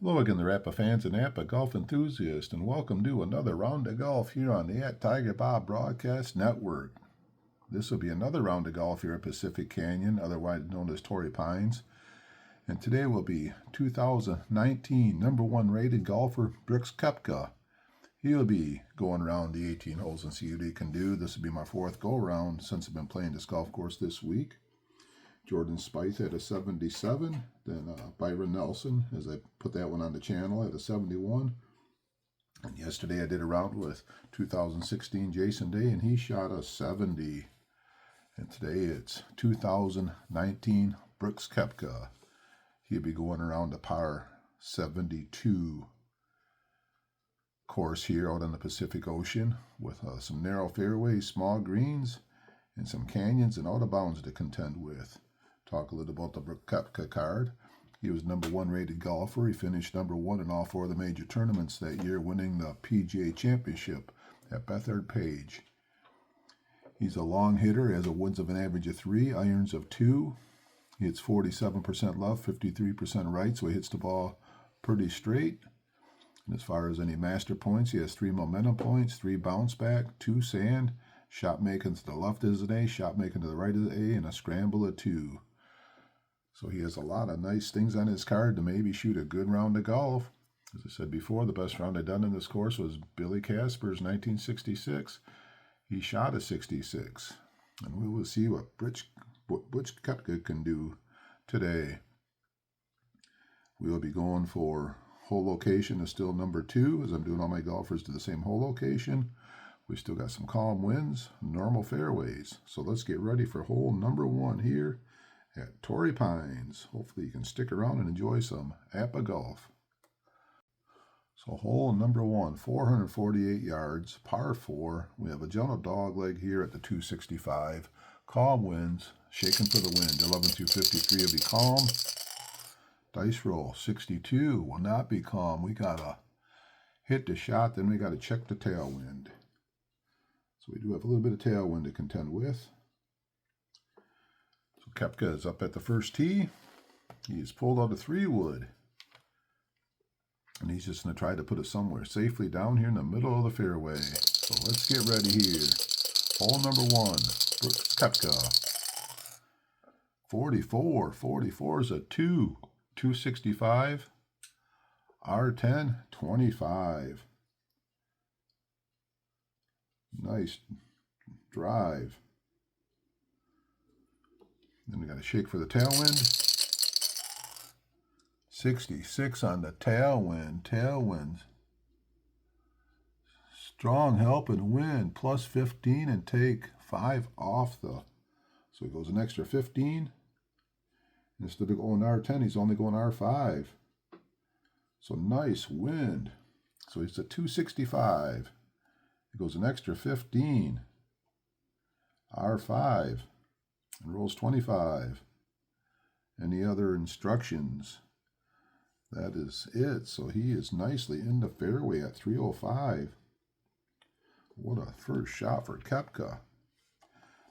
Hello again, the APBA fans and APBA golf enthusiasts, and welcome to another round of golf here on the Tigerbob Broadcast Network. This will be another round of golf here at Pacific Canyon, otherwise known as Torrey Pines. And today will be 2019 number 1 rated golfer Brooks Koepka. He'll be going around the 18 holes and see what he can do. This will be my 4th go-around since I've been playing this golf course this week. Jordan Spieth had a 77, then Byron Nelson, as I put that one on the channel, at a 71. And yesterday I did a round with 2016 Jason Day, and he shot a 70. And today it's 2019 Brooks Koepka. He'll be going around the par 72 course here out on the Pacific Ocean with some narrow fairways, small greens, and some canyons and out of bounds to contend with. Talk a little about the Brooks Koepka card. He was number 1 rated golfer. He finished number 1 in all 4 of the major tournaments that year, winning the PGA Championship at Bethard-Page. He's a long hitter, has a wins of an average of 3, irons of 2. He hits 47% left, 53% right, so he hits the ball pretty straight. And as far as any master points, he has 3 momentum points, 3 bounce back, 2 sand, shot making to the left is an A, shot making to the right is an A, and a scramble of 2. So he has a lot of nice things on his card to maybe shoot a good round of golf. As I said before, the best round I've done in this course was Billy Casper's 1966. He shot a 66. And we will see what Brooks Koepka can do today. We will be going for hole location is still number 2, as I'm doing all my golfers to the same hole location. We still got some calm winds, normal fairways. So let's get ready for hole number 1 here at Torrey Pines. Hopefully you can stick around and enjoy some APBA golf. So hole number 1, 448 yards, par 4. We have a gentle dog leg here at the 265. Calm winds, shaking for the wind. 11-253 will be calm. Dice roll, 62 will not be calm. We got to hit the shot, then we got to check the tailwind. So we do have a little bit of tailwind to contend with. So Koepka is up at the first tee. He's pulled out a 3-wood. And he's just going to try to put it somewhere safely down here in the middle of the fairway. So let's get ready here. Hole number 1, Brooks Koepka. 44. 44 is a 2. 265. R10, 25. Nice drive. Then we got to shake for the tailwind. 66 on the tailwind. Tailwind. Strong helping wind. Plus 15 and take 5 off the. So he goes an extra 15. Instead of going R10, he's only going R5. So nice wind. So he's at 265. He goes an extra 15. R5. And rolls 25. Any other instructions? That is it. So he is nicely in the fairway at 305. What a first shot for Koepka.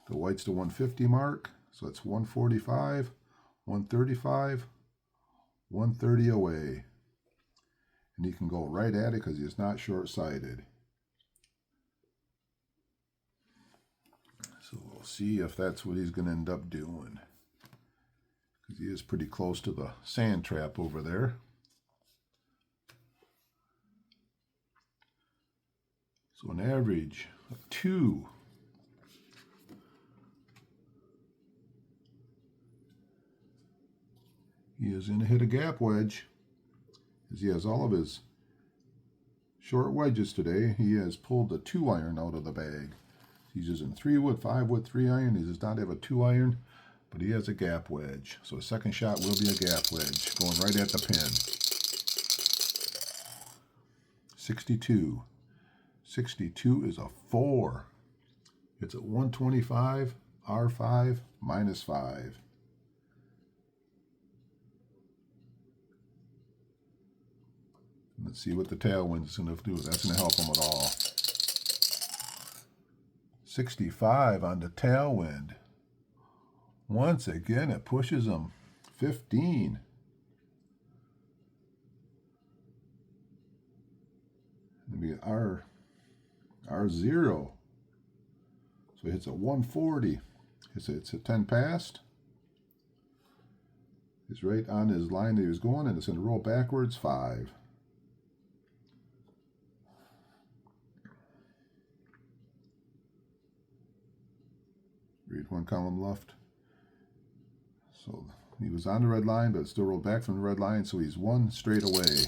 The white's the 150 mark. So that's 145, 135, 130 away. And he can go right at it because he is not short-sighted. So we'll see if that's what he's going to end up doing. Because he is pretty close to the sand trap over there. So an average of 2. He is going to hit a gap wedge. As he has all of his short wedges today, he has pulled the 2-iron out of the bag. He's using 3-wood, 5-wood, 3-iron. He does not have a 2-iron, but he has a gap wedge. So a second shot will be a gap wedge, going right at the pin. 62. 62 is a 4. It's at 125, R5, minus 5. Let's see what the tailwind is going to do. That's going to help him at all. 65 on the tailwind. Once again, it pushes him 15. the R0. So he hits a 140. It's a 10 past. He's right on his line that he was going, and it's going to roll backwards 5. Read one column left. So he was on the red line, but it still rolled back from the red line, so he's 1 straight away.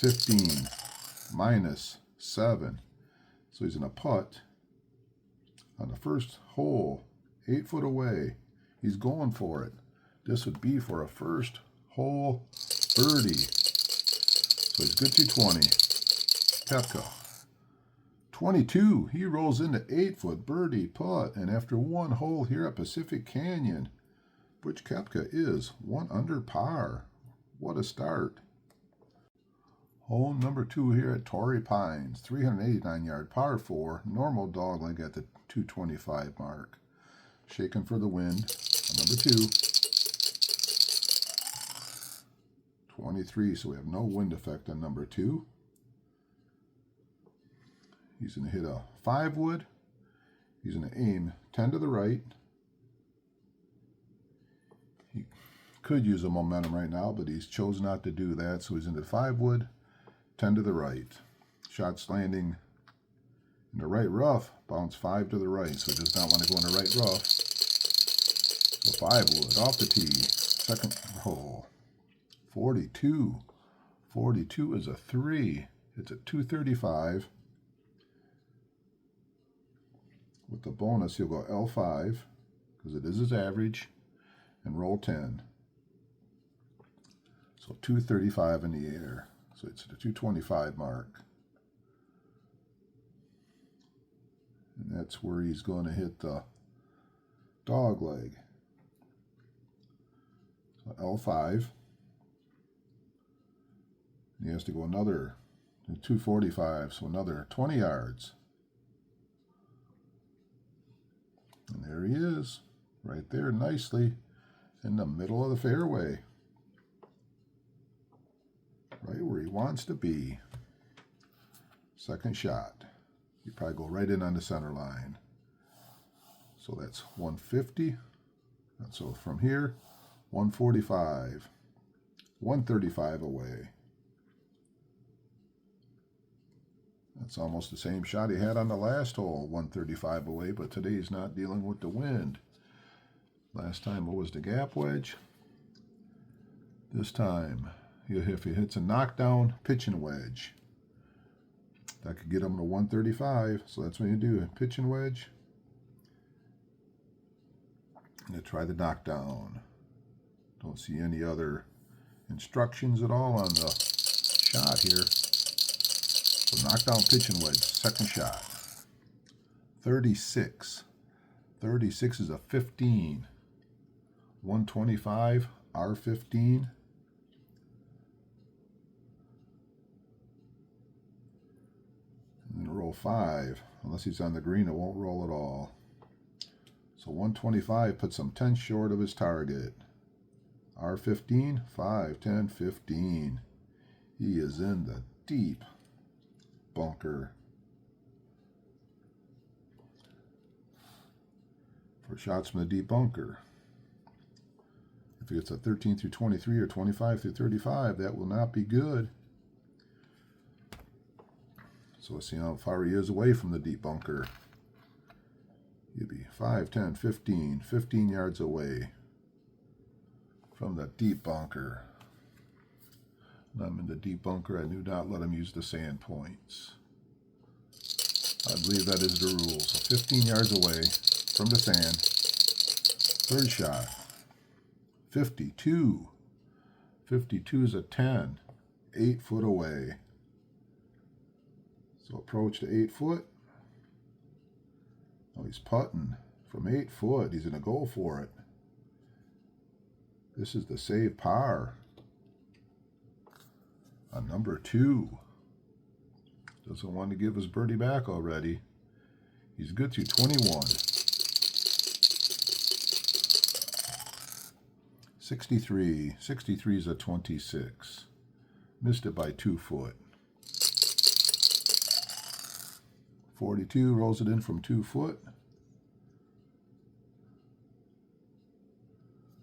15 minus 7. So he's in a putt on the first hole, 8 foot away. He's going for it. This would be for a first hole birdie. So he's good to 20. Koepka. 22. He rolls into 8 foot birdie putt. And after one hole here at Pacific Canyon, Brooks Koepka is 1 under par. What a start. Hole number 2 here at Torrey Pines. 389-yard par 4. Normal dogleg at the 225 mark. Shaking for the wind. Number 2. 23, so we have no wind effect on number 2. He's going to hit a 5 wood. He's going to aim 10 to the right. He could use a momentum right now, but he's chosen not to do that, so he's into 5 wood, 10 to the right. Shot's landing in the right rough, bounce 5 to the right, so he does not want to go in the right rough. So 5 wood off the tee. Second hole. 42. 42 is a 3. It's a 235. With the bonus, he'll go L5, because it is his average, and roll 10. So 235 in the air. So it's the 225 mark. And that's where he's going to hit the dog leg. So L5. He has to go another 245, so another 20 yards. And there he is, right there nicely in the middle of the fairway. Right where he wants to be. Second shot. You probably go right in on the center line. So that's 150. And so from here, 145. 135 away. That's almost the same shot he had on the last hole, 135 away, but today he's not dealing with the wind. Last time it was the gap wedge. This time, if he hits a knockdown pitching wedge, that could get him to 135, so that's what you do, pitching wedge. And try the knockdown. Don't see any other instructions at all on the shot here. So knockdown pitching wedge, second shot. 36. 36 is a 15. 125, R15. And then roll 5. Unless he's on the green, it won't roll at all. So 125 puts him 10 short of his target. R15, 5, 10, 15. He is in the deep bunker. For shots from the deep bunker. If it's a 13 through 23 or 25 through 35, that will not be good. So let's see how far he is away from the deep bunker. He'll be 5, 10, 15, 15 yards away from the deep bunker. When I'm in the deep bunker, I do not let him use the sand points. I believe that is the rule. So 15 yards away from the sand. Third shot. 52. 52 is a 10. 8 foot away. So approach to 8 foot. Oh, he's putting from 8 foot. He's going to go for it. This is the save par on number 2. Doesn't want to give his birdie back already. He's good to 21. 63. 63 is a 26. Missed it by 2 foot. 42, rolls it in from 2 foot.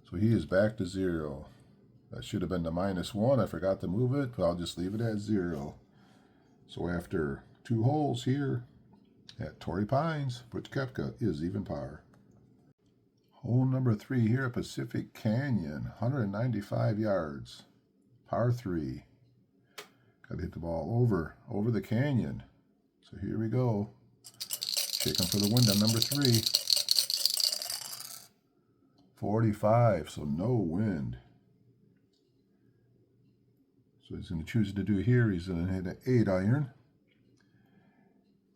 So he is back to 0. That should have been the -1. I forgot to move it, but I'll just leave it at 0. So after 2 holes here at Torrey Pines, Brooks Koepka is even par. Hole number 3 here at Pacific Canyon, 195 yards, par 3. Got to hit the ball over the canyon. So here we go. Shaking for the wind on number 3. 45, so no wind. So he's going to choose to do here. He's going to hit an 8-iron.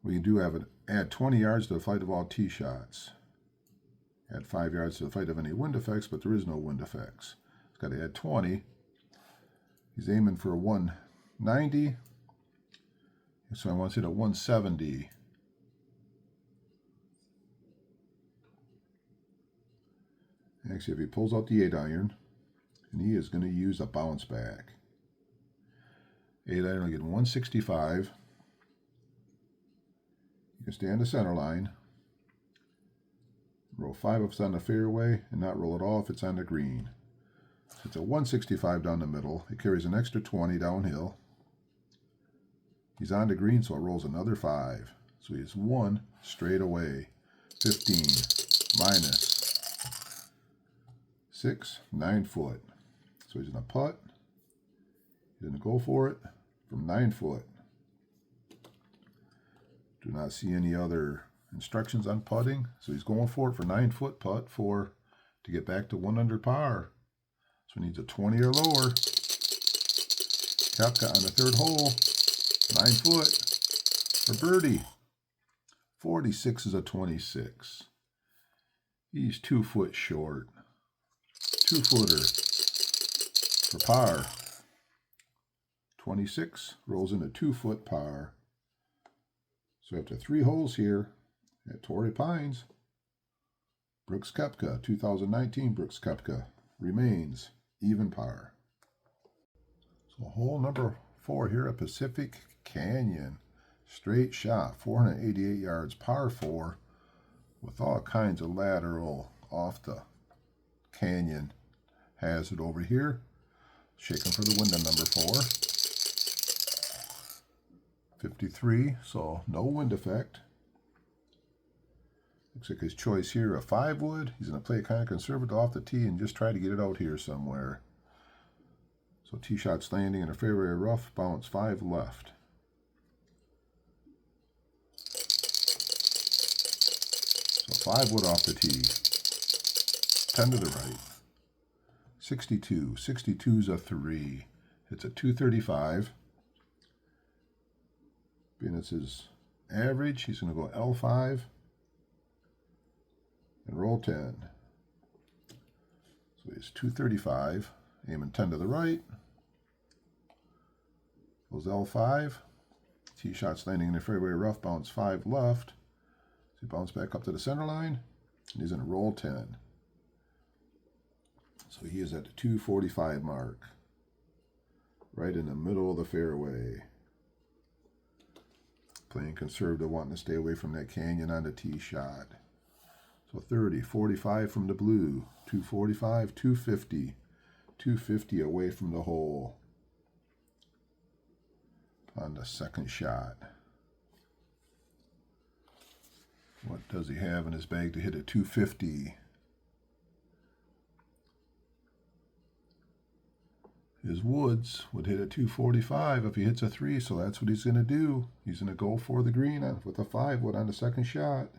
We do have it. Add 20 yards to the flight of all tee shots. Add 5 yards to the flight of any wind effects, but there is no wind effects. He's got to add 20. He's aiming for a 190. So I want to hit a 170. Actually, if he pulls out the 8-iron, and he is going to use a bounce back. 8-iron will get 165. You can stay on the center line. Roll 5 if it's on the fairway, and not roll at all if it's on the green. So it's a 165 down the middle. It carries an extra 20 downhill. He's on the green, so it rolls another 5. So he has 1 straight away. 15 minus 6, 9 foot. So he's going to putt. He's going to go for it from 9 foot. Do not see any other instructions on putting. So he's going for it for 9 foot putt to get back to 1 under par. So he needs a 20 or lower. Koepka on the 3rd hole. 9 foot for birdie. 46 is a 26. He's 2 foot short. 2-footer for par. 26 rolls in a 2-foot par. So after 3 holes here at Torrey Pines, Brooks Koepka, 2019 Brooks Koepka, remains even par. So hole number 4 here at Pacific Canyon. Straight shot, 488 yards, par 4, with all kinds of lateral off the canyon. Has it over here. Shaking for the wind on number 4. 53, so no wind effect. Looks like his choice here, a 5-wood. He's going to play kind of conservative off the tee and just try to get it out here somewhere. So tee shot landing in a fairway rough, bounce 5 left. So 5-wood off the tee. 10 to the right. 62. 62's a 3. It's a 235. Being it's his average, he's going to go L5 and roll 10. So he's 235, aiming 10 to the right. Goes L5. Tee shots landing in the fairway rough, bounce 5 left. So he bounce back up to the center line, and he's going to roll 10. So he is at the 245 mark, right in the middle of the fairway. Playing conservative, wanting to stay away from that canyon on the tee shot. So 30, 45 from the blue, 245, 250. 250 away from the hole on the second shot. What does he have in his bag to hit a 250? His woods would hit a 245 if he hits a 3, so that's what he's going to do. He's going to go for the green with a 5-wood on the second shot.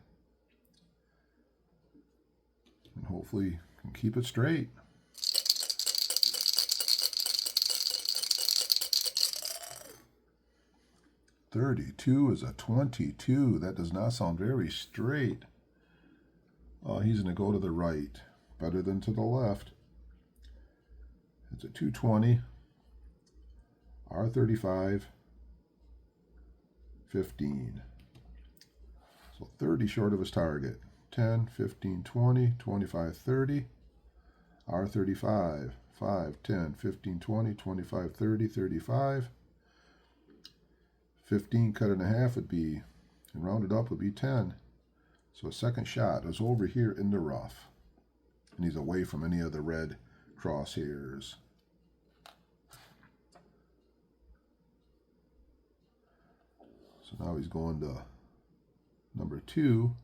And hopefully can keep it straight. .32 is a 22. That does not sound very straight. He's going to go to the right. Better than to the left. It's a 220. R35. 15. So 30 short of his target. 10, 15, 20, 25, 30. R35. 5, 10, 15, 20, 25, 30, 35. 15 cut in half would be and rounded up would be 10. So a second shot is over here in the rough. And he's away from any of the red crosshairs. So now he's going to number 2.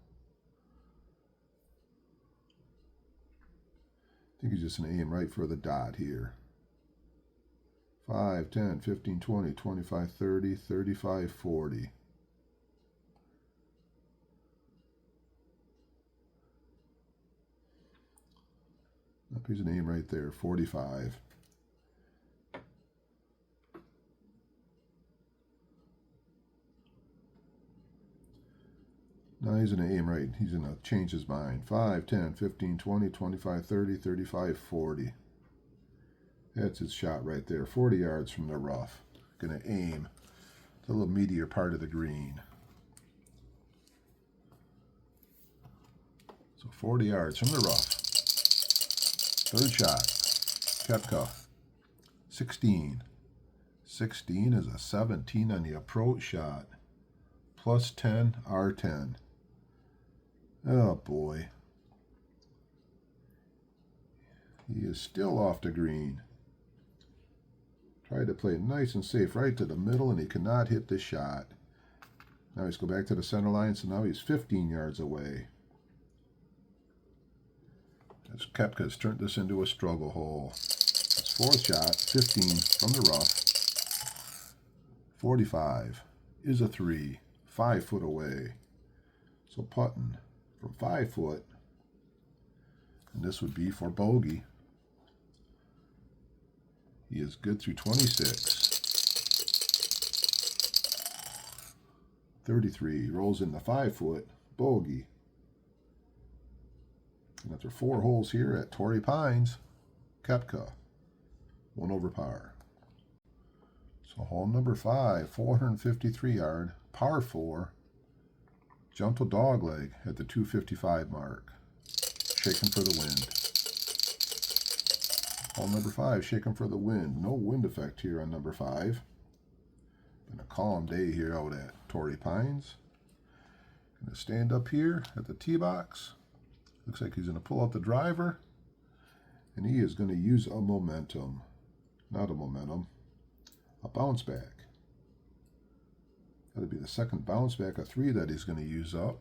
I think he's just going to aim right for the dot here. 5, 10, 15, 20, 25, 30, 35, 40. Here's an aim right there, 45. Now he's going to aim right. He's going to change his mind. 5, 10, 15, 20, 25, 30, 35, 40. That's his shot right there, 40 yards from the rough. Going to aim the little meatier part of the green. So 40 yards from the rough. Third shot, Koepka, 16. 16 is a 17 on the approach shot. Plus 10, R10. Oh boy. He is still off the green. Tried to play nice and safe right to the middle, and he cannot hit the shot. Now he's go back to the center line, so now he's 15 yards away. As Koepka's turned this into a struggle hole. His fourth shot, 15 from the rough. 45 is a 3, 5 foot away. So putting from 5 foot, and this would be for bogey. He is good through 26. 33, rolls in the 5 foot, bogey. And after 4 holes here at Torrey Pines, Koepka, 1 over par. So hole number 5, 453 yard, par 4, gentle dogleg at the 255 mark, shaking for the wind. Hole number 5, shaking for the wind. No wind effect here on number 5. Been a calm day here out at Torrey Pines. Going to stand up here at the tee box. Looks like he's going to pull out the driver, and he is going to use a momentum. Not a momentum, a bounce back. That'll be the second bounce back of 3 that he's going to use up.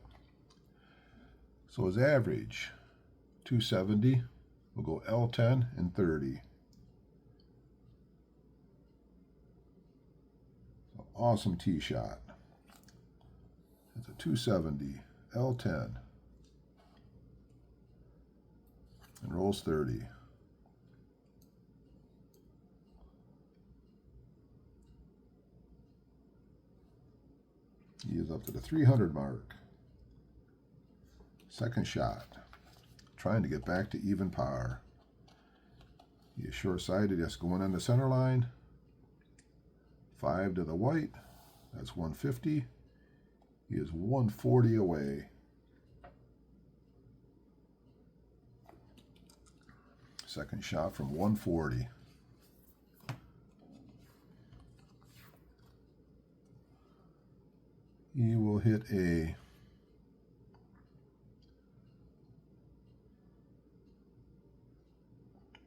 So his average, 270. We'll go L10 and 30. So awesome tee shot. It's a 270, L10. And rolls 30. He is up to the 300 mark. Second shot. Trying to get back to even par. He is short-sighted, just going on the center line. 5 to the white. That's 150. He is 140 away. Second shot from 140. He will hit a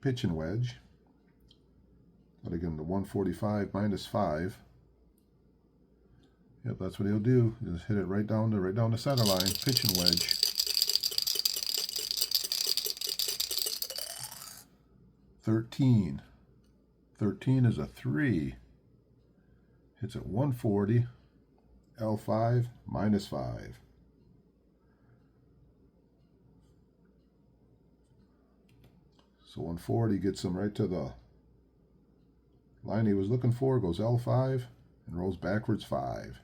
pitching wedge. That'll give him the 145 minus 5. Yep, that's what he'll do. Just hit it right down the center line. Pitching wedge. 13. 13 is a 3. Hits at 140. L5 minus 5. So 140 gets him right to the line he was looking for. Goes L5 and rolls backwards 5.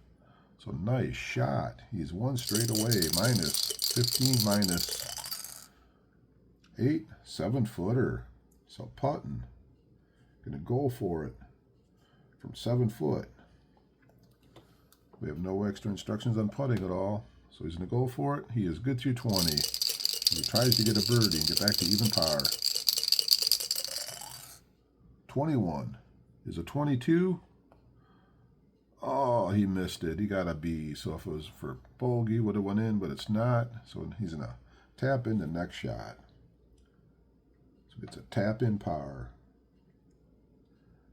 So nice shot. He's 1 straight away. Minus 15 minus 8. 7-footer. So putting. Gonna go for it from 7 foot. We have no extra instructions on putting at all. So he's going to go for it. He is good through 20. He tries to get a birdie and get back to even par. 21 is a 22, Oh, he missed it. He got a B. So if it was for bogey, would have went in, but it's not. So he's going to tap in the next shot. So it's a tap in par.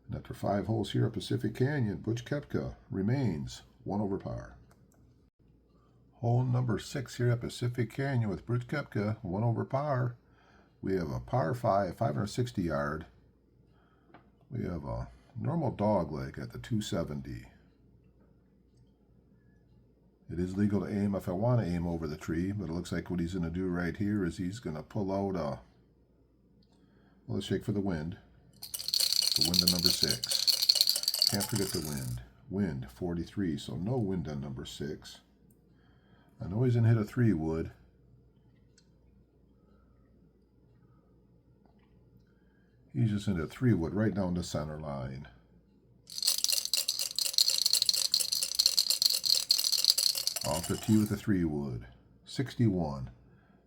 And after 5 holes here at Pacific Canyon, Brooks Koepka remains 1 over par. Hole number 6 here at Pacific Canyon with Brooks Koepka, 1 over par. We have a par 5, 560 yard. We have a normal dog leg at the 270. It is legal to aim if I want to aim over the tree, but it looks like what he's going to do right here is he's going to pull out a, well, let's shake for the wind. The wind on number 6. Can't forget the wind. Wind, 43, so no wind on number 6. I know he's going to hit a 3-wood. He's just in a 3-wood right down the center line. Off the tee with a 3-wood. 61.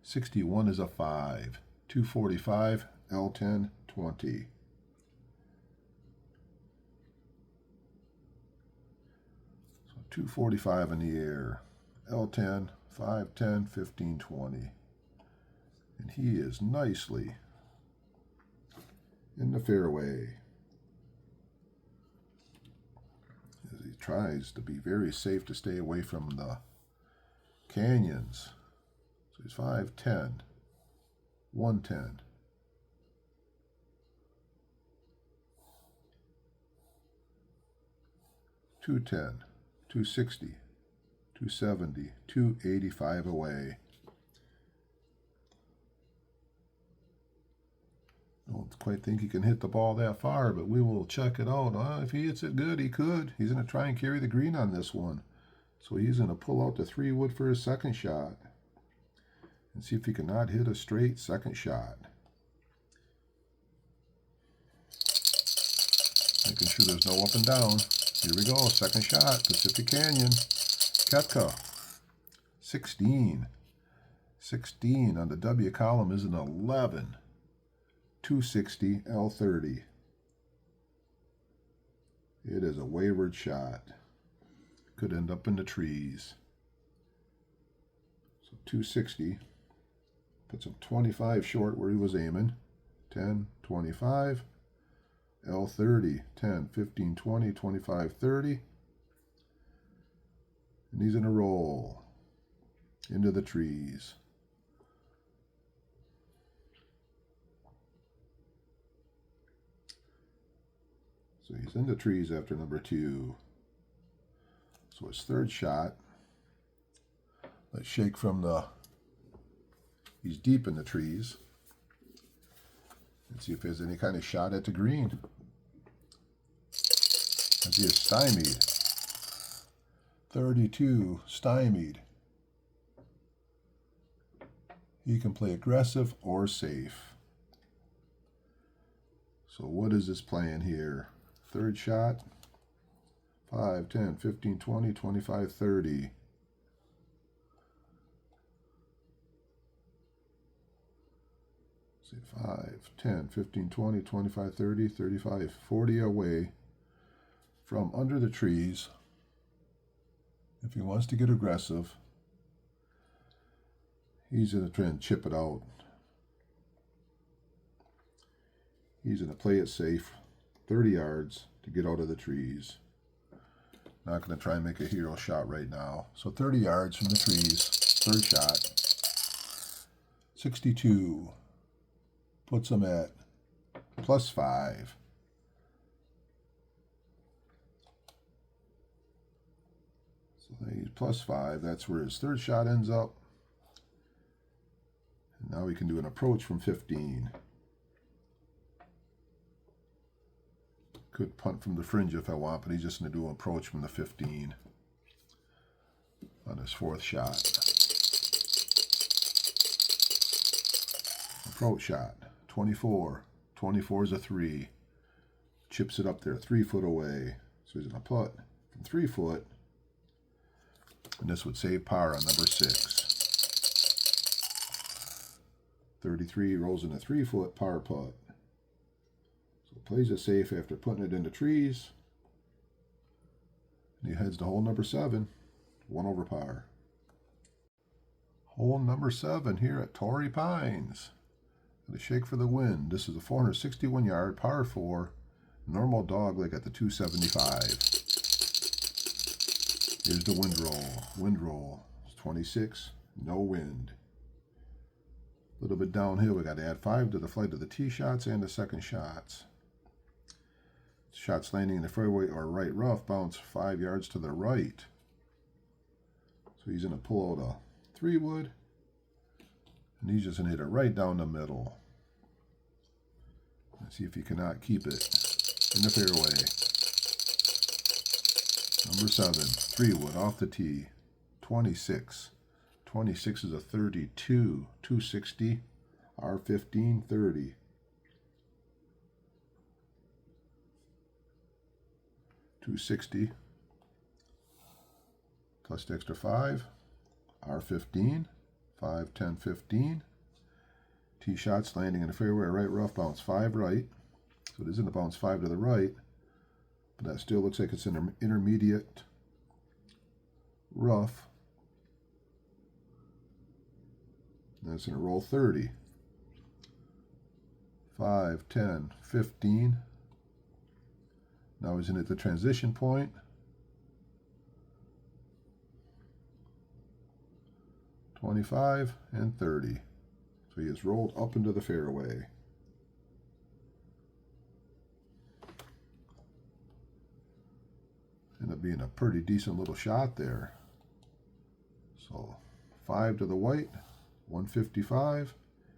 61 is a 5. 245, L10, 20. So 245 in the air. L10, 5, 10, 15, 20. And he is nicely in the fairway. As he tries to be very safe to stay away from the canyons. So he's 5, 10, 110. 210, 260, 270, 285 away. Don't quite think he can hit the ball that far, but we will check it out. If he hits it good, he could. He's going to try and carry the green on this one. So he's going to pull out the 3-wood for his second shot and see if he cannot hit a straight second shot. Making sure there's no up and down. Here we go, second shot, Pacific Canyon. Koepka, 16. 16 on the W column is an 11. 260, L30. It is a wayward shot. Could end up in the trees. So 260. Puts him 25 short where he was aiming. 10, 25. L30, 10, 15, 20, 25, 30. And he's in a roll. Into the trees. So he's in the trees after number 2. So his third shot. Let's shake from the, he's deep in the trees. Let's see if there's any kind of shot at the green. As he is stymied. 32, stymied. He can play aggressive or safe. So what is this playing here? Third shot. 5, 10, 15, 20, 25, 30. See, 5, 10, 15, 20, 25, 30, 35, 40 away from under the trees. If he wants to get aggressive, he's going to try and chip it out. He's going to play it safe, 30 yards to get out of the trees. Not going to try and make a hero shot right now. So 30 yards from the trees, third shot. 62 puts him at +5. So he's +5. That's where his third shot ends up. And now we can do an approach from 15. Could punt from the fringe if I want, but he's just going to do an approach from the 15 on his fourth shot. Approach shot, 24. 24 is a 3. Chips it up there, 3 foot away. So he's going to putt from 3 foot. And this would save par on number 6. 33 rolls in a 3 foot par putt. So plays it safe after putting it in the trees. And he heads to hole number 7, 1 over par. Hole number 7 here at Torrey Pines. The shake for the wind. This is a 461 yard par 4, normal dogleg at the 275. Here's the wind roll. Wind roll. It's 26, no wind. A little bit downhill. We got to add 5 to the flight of the tee shots and the second shots. Shots landing in the fairway or right rough bounce 5 yards to the right. So he's going to pull out a 3-wood. And he's just going to hit it right down the middle. Let's see if he cannot keep it in the fairway. Number 7, 3-wood off the tee. 26. 26 is a 32. 260. R15, 30. 260. Plus the extra 5. R15. 5, 10, 15. Tee shots landing in the fairway, right rough, bounce 5 right. So it isn't a bounce 5 to the right, but that still looks like it's an intermediate rough. And it's going to roll 30. 5, 10, 15. Now he's in at the transition point. .25 and 30. So he has rolled up into the fairway. Ended up being a pretty decent little shot there. So 5 to the white, 155.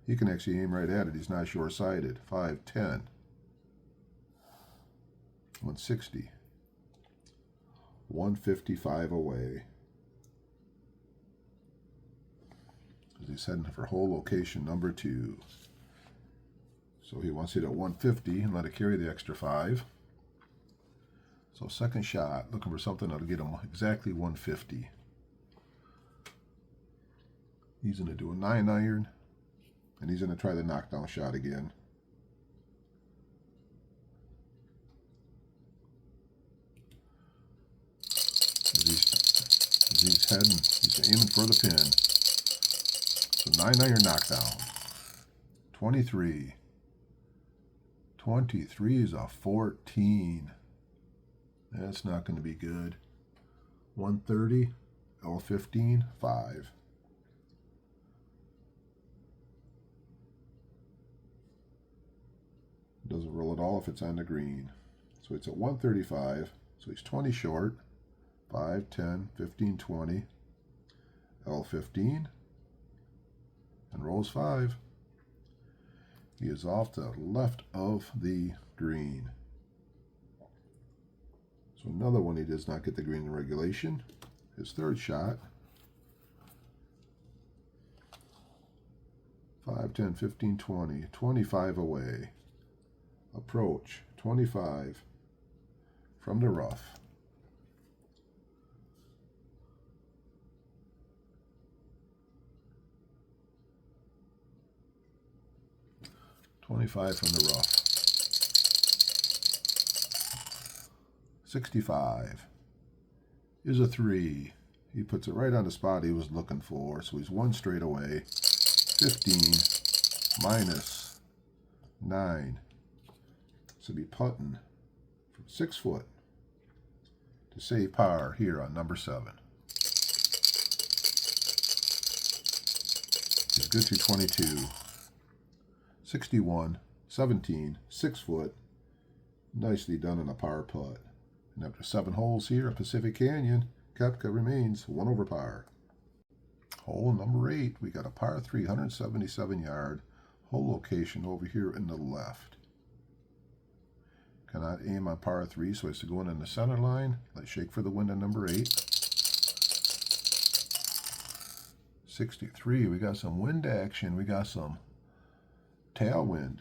He can actually aim right at it. He's not short-sighted. 5, 10. 160. 155 away. He's heading for hole location number 2. So he wants to hit at 150 and let it carry the extra 5. So second shot, looking for something that'll get him exactly 150. He's going to do a 9-iron, and he's going to try the knockdown shot again. As he's heading, he's aiming for the pin. So 9-iron knockdown. 23. 23 is a 14. That's not going to be good. 130. L15. 5. Doesn't roll at all if it's on the green. So it's at 135. So he's 20 short. 5, 10, 15, 20. L15. And rolls 5. He is off to the left of the green. So another one he does not get the green in regulation. His third shot. 5, 10, 15, 20. 25 away. Approach. 25 from the rough. 25 from the rough. 65 is a 3. He puts it right on the spot he was looking for, so he's 1 straight away. 15 minus 9. So be putting from 6 foot to save par here on number 7. He's good through 22. 61, 17, 6 foot. Nicely done on a par putt. And after 7 holes here at Pacific Canyon, Koepka remains 1 over par. Hole number 8, we got a par 3, 177 yard. Hole location over here in the left. Cannot aim on par 3, so he has to go in the center line. Let's shake for the wind on number 8. 63, we got some wind action. We got some tailwind.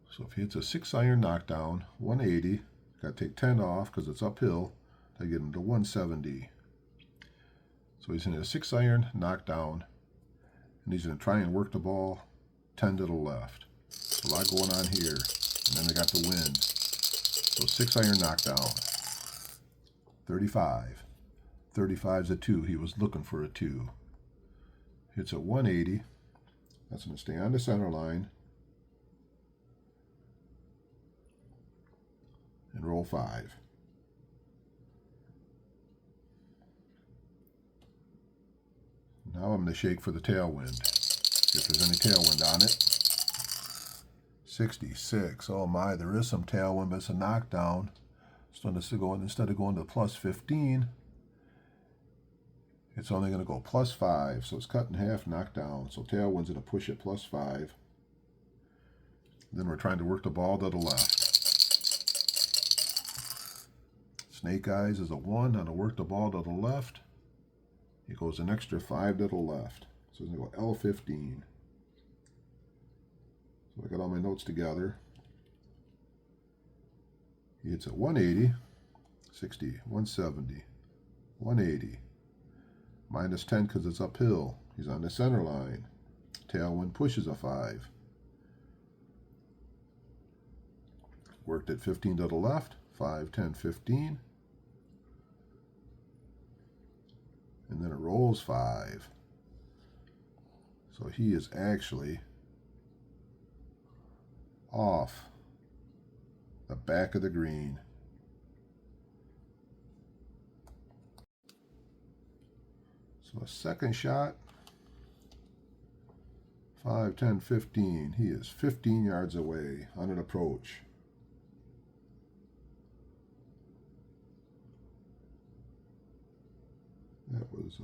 So if he hits a 6-iron knockdown, 180, got to take 10 off because it's uphill to get him to 170. So he's in a 6-iron knockdown And he's going to try and work the ball 10 to the left. A lot going on here. And then they got the wind. So 6-iron knockdown. 35. 35's a 2. He was looking for a 2. Hits a 180. That's going to stay on the center line. And roll 5. Now I'm going to shake for the tailwind. See if there's any tailwind on it. 66. Oh my, there is some tailwind, but it's a knockdown. So instead of going to plus 15, it's only going to go plus 5. So it's cut in half, knocked down. So tailwind's going to push it plus 5. Then we're trying to work the ball to the left. Snake Eyes is a 1 on to work the ball to the left. It goes an extra 5 to the left. So it's going to go L15. So I got all my notes together. He hits at 180, 60, 170, 180. Minus 10 because it's uphill. He's on the center line. Tailwind pushes a 5. Worked at 15 to the left. 5, 10, 15. And then it rolls 5. So he is actually off the back of the green. So a second shot, 5, 10, 15. He is 15 yards away on an approach. That was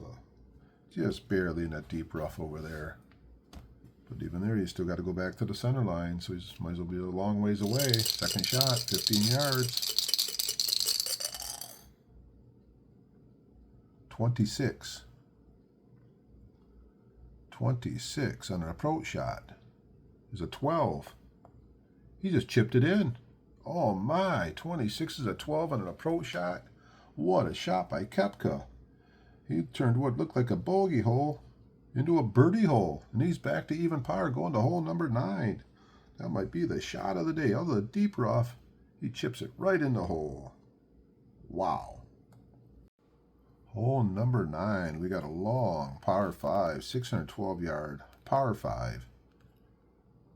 just barely in that deep rough over there. But even there, you still got to go back to the center line, so he might as well be a long ways away. Second shot, 15 yards. 26. 26 on an approach shot. Is a 12. He just chipped it in. Oh my, 26 is a 12 on an approach shot. What a shot by Koepka. He turned what looked like a bogey hole into a birdie hole, and he's back to even par going to hole number 9. That might be the shot of the day. Out of the deep rough, he chips it right in the hole. Wow. Hole number 9, we got a long par 5, 612-yard par 5.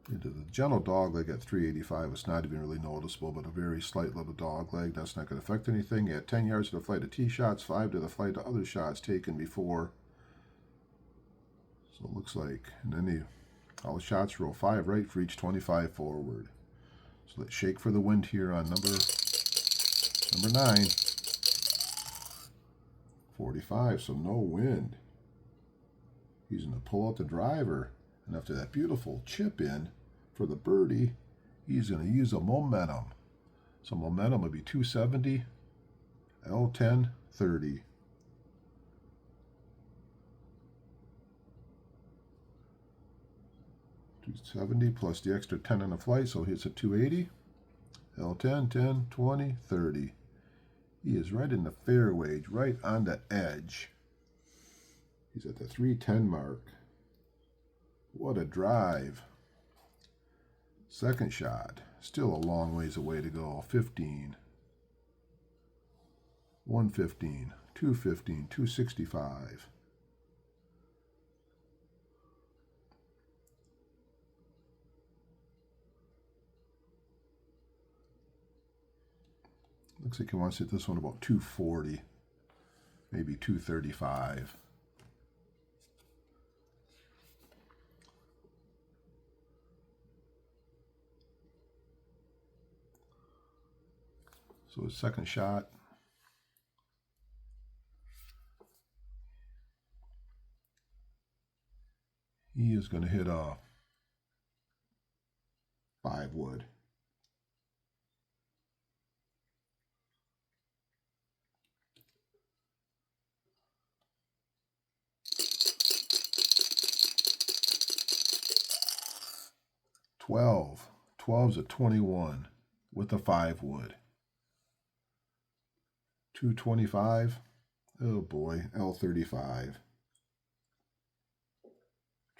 Into the gentle dog leg at 385. It's not even really noticeable, but a very slight little dog leg. That's not going to affect anything. At 10 yards to the flight of tee shots, 5 to the flight of other shots taken before. So it looks like, and then all the shots roll 5 right for each 25 forward. So let's shake for the wind here on number 9. 45, so no wind. He's going to pull out the driver. And after that beautiful chip in for the birdie, he's going to use a momentum. So momentum would be 270, L10, 30. $270 plus the extra 10 on the flight, so hits a 280. L10, 10, 20, 30. He is right in the fairway, right on the edge. He's at the 310 mark. What a drive. Second shot. Still a long ways away to go. 15. 115. 215. 265. Looks like he wants to hit this one about 240. Maybe 235. So his second shot. He is going to hit a 5 wood. $12. 12's a 21 with a 5 wood. 225. Oh boy, L35.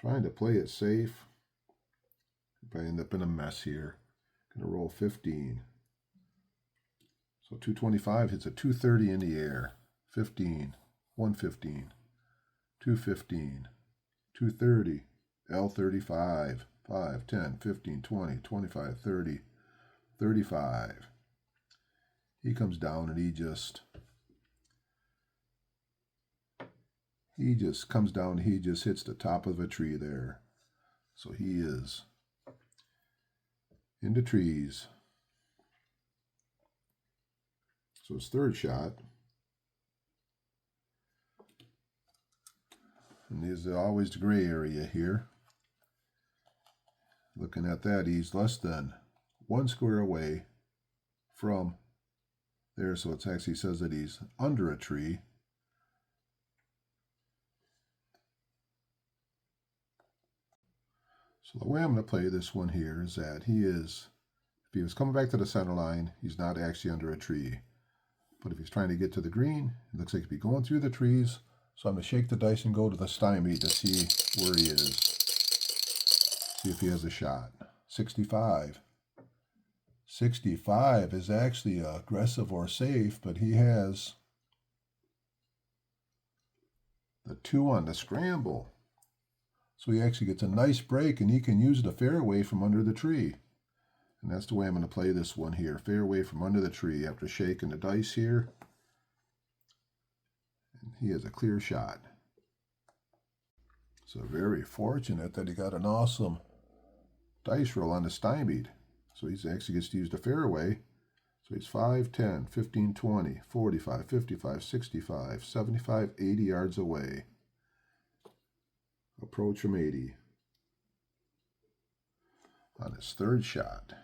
Trying to play it safe. If I end up in a mess here. Gonna roll 15. So 225 hits a 230 in the air. 15, 115, 215, 230, L35, 5, 10, 15, 20, 25, 30, 35. He comes down and he just comes down, he just hits the top of a tree there. So he is into trees. So his third shot, and there's always the gray area here. Looking at that, he's less than 1 square away from there, so it actually says that he's under a tree. So the way I'm going to play this one here is that if he was coming back to the center line, he's not actually under a tree. But if he's trying to get to the green, it looks like he'd be going through the trees. So I'm going to shake the dice and go to the stymie to see where he is. See if he has a shot. 65. 65 is actually aggressive or safe, but he has the 2 on the scramble. So he actually gets a nice break, and he can use the fairway from under the tree. And that's the way I'm going to play this one here. Fairway from under the tree after shaking the dice here. And he has a clear shot. So very fortunate that he got an awesome dice roll on the stymied. So he actually gets to use the fairway. So he's 5, 10, 15, 20, 45, 55, 65, 75, 80 yards away. Approach from 80 on his third shot.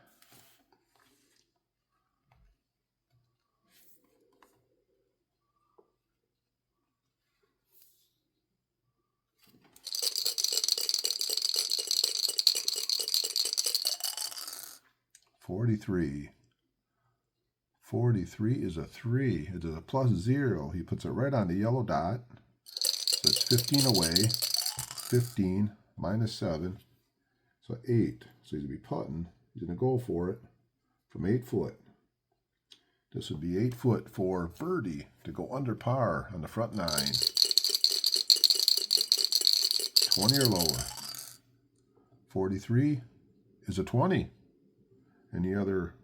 .43. 43 is a 3. It is a +0. He puts it right on the yellow dot. So it's 15 away. 15 minus 7. So 8. So he's going to be putting. He's going to go for it from 8 foot. This would be 8 foot for birdie to go under par on the front 9. 20 or lower. 43 is a 20. Any other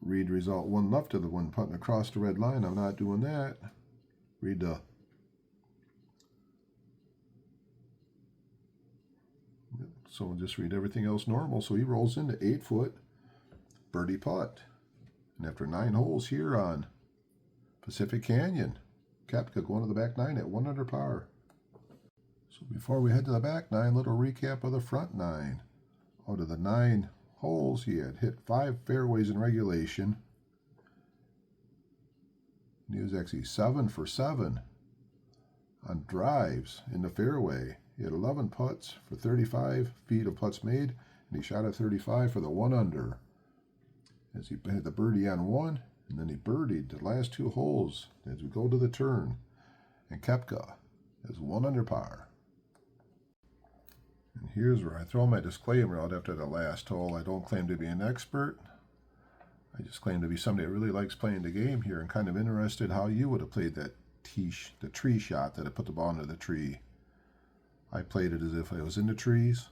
read result 1 left of the one putting across the red line. I'm not doing that. Read the so we'll just read everything else normal. So he rolls into 8 foot birdie putt. And after 9 holes here on Pacific Canyon, Koepka going to the back 9 at 1 under par. So before we head to the back 9, little recap of the front 9. Out of the 9 holes, he had hit 5 fairways in regulation. And he was actually 7 for 7 on drives in the fairway. He had 11 putts for 35 feet of putts made, and he shot a 35 for the 1 under. As he had the birdie on 1, and then he birdied the last 2 holes as we go to the turn. And Koepka is 1 under par. And here's where I throw my disclaimer out after the last hole. I don't claim to be an expert. I just claim to be somebody that really likes playing the game here and kind of interested how you would have played that the tree shot that I put the ball into the tree. I played it as if I was in the trees,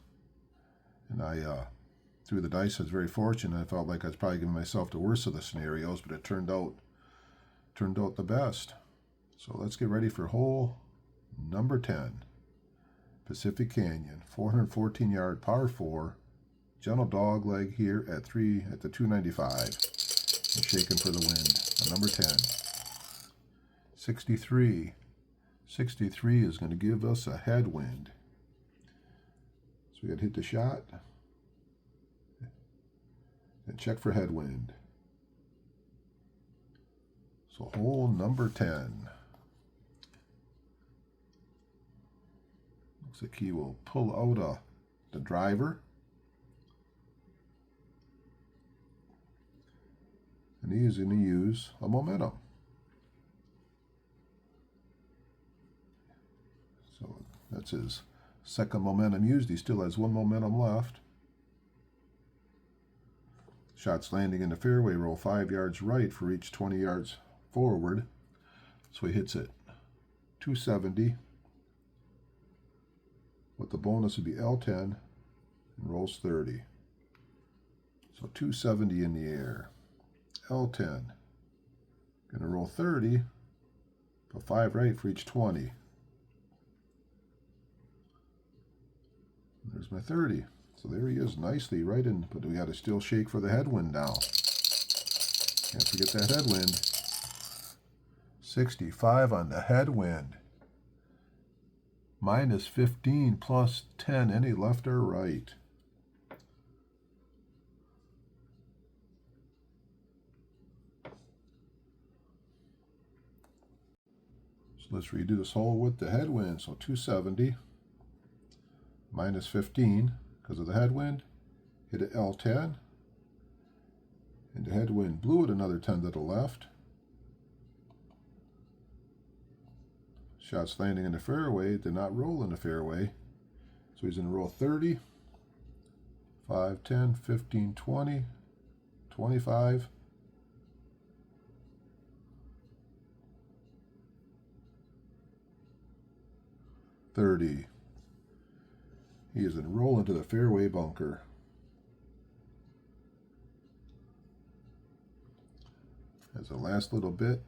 and I threw the dice. I was very fortunate. I felt like I was probably giving myself the worst of the scenarios, but it turned out the best. So let's get ready for hole number 10. Pacific Canyon, 414-yard par 4, gentle dog leg here at the 295, and shaking for the wind on number 10. 63 is going to give us a headwind. So we got to hit the shot and check for headwind. So hole number 10. Looks like he will pull out the driver. And he is going to use a momentum. So that's his second momentum used. He still has one momentum left. Shots landing in the fairway, roll 5 yards right for each 20 yards forward. So he hits it 270. With the bonus would be L10 and rolls 30. So 270 in the air. L10. Gonna roll 30. Put 5 right for each 20. There's my 30. So there he is, nicely right in, but we got to still shake for the headwind now. Can't forget that headwind. 65 on the headwind. Minus 15 plus 10, any left or right. So let's redo this hole with the headwind. So 270 minus 15 because of the headwind. Hit it L10. And the headwind blew it another 10 to the left. Shots landing in the fairway, did not roll in the fairway. So he's going to roll 30, 5, 10, 15, 20, 25. $30. He is going to roll into the fairway bunker. As the last little bit.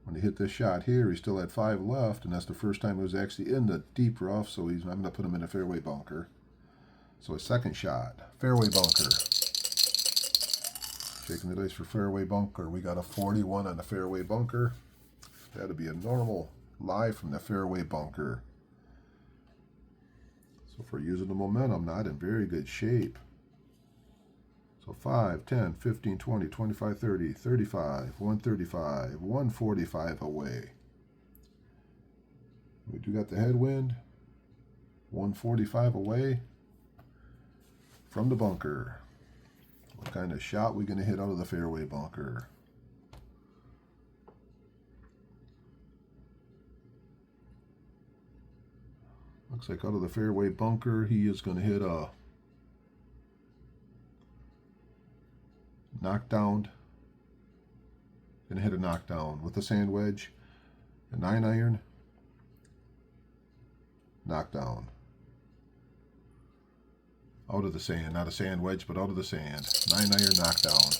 When he hit this shot here, he still had 5 left, and that's the first time he was actually in the deep rough, so I'm going to put him in a fairway bunker. So his second shot, fairway bunker. Shaking the dice for fairway bunker. We got a 41 on the fairway bunker. That'll be a normal lie from the fairway bunker. So for using the momentum, not in very good shape. So 5, 10, 15, 20, 25, 30, 35, 135, 145 away. We do got the headwind. 145 away from the bunker. What kind of shot we going to hit out of the fairway bunker? Looks like out of the fairway bunker, he is going to hit a knockdown. Going to hit a knockdown with the sand wedge, a 9-iron, knockdown. Out of the sand, not a sand wedge, but out of the sand. 9-iron knockdown.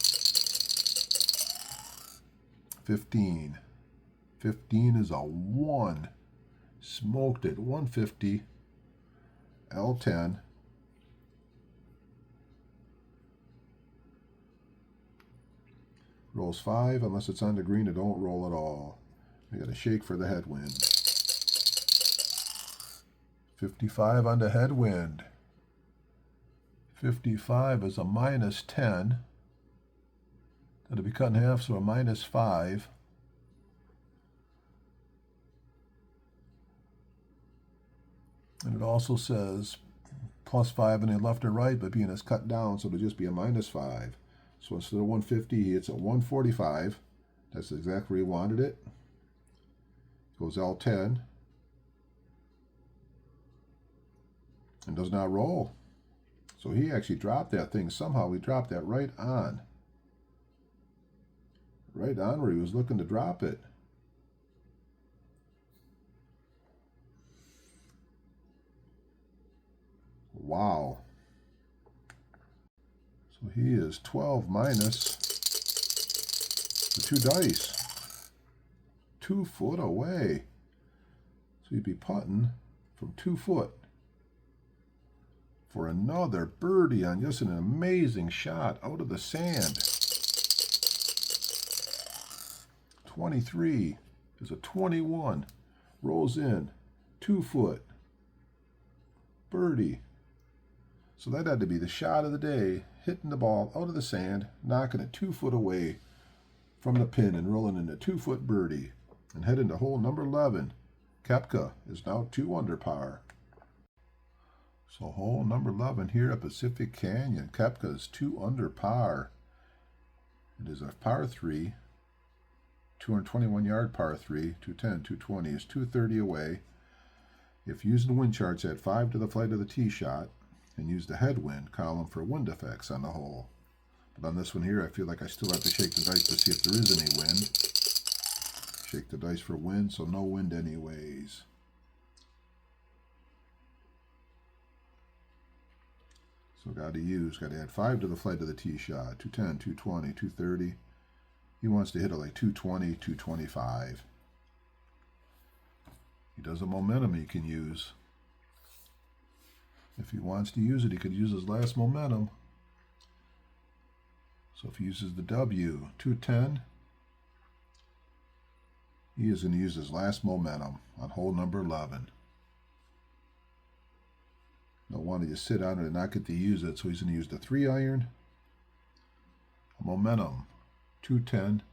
15. 15 is a 1. Smoked it. 150. L10. Rolls 5. Unless it's on the green, it don't roll at all. We got to shake for the headwind. 55 on the headwind. 55 is a minus 10. That'll be cut in half, so a minus 5. And it also says plus 5 any left or right, but being it's cut down, so it'll just be a minus 5. So instead of 150, he hits at 145. That's exactly where he wanted it. Goes L10. And does not roll. So he actually dropped that thing. Somehow he dropped that right on. Right on where he was looking to drop it. Wow. So he is 12 minus the 2 dice. 2 foot away. So he'd be putting from 2 foot for another birdie on just an amazing shot out of the sand. 23 is a 21. Rolls in. 2 foot. Birdie. So that had to be the shot of the day. Hitting the ball out of the sand, knocking it 2 foot away from the pin and rolling in a 2 foot birdie. And heading to hole number 11. Koepka is now 2 under par. So hole number 11 here at Pacific Canyon. Koepka is 2 under par. It is a par 3, 221-yard par 3, 210, 220 is 230 away. If using the wind charts, add 5 to the flight of the tee shot and use the headwind column for wind effects on the hole. But on this one here, I feel like I still have to shake the dice to see if there is any wind. Shake the dice for wind, so no wind anyways. So got to add 5 to the flight of the tee shot. 210, 220, 230. He wants to hit it like 220, 225. He does a momentum he can use. If he wants to use it, he could use his last momentum. So if he uses the W, 210, he is going to use his last momentum on hole number 11. Don't want to just sit on it and not get to use it, so he's going to use the 3-iron, a momentum, 210,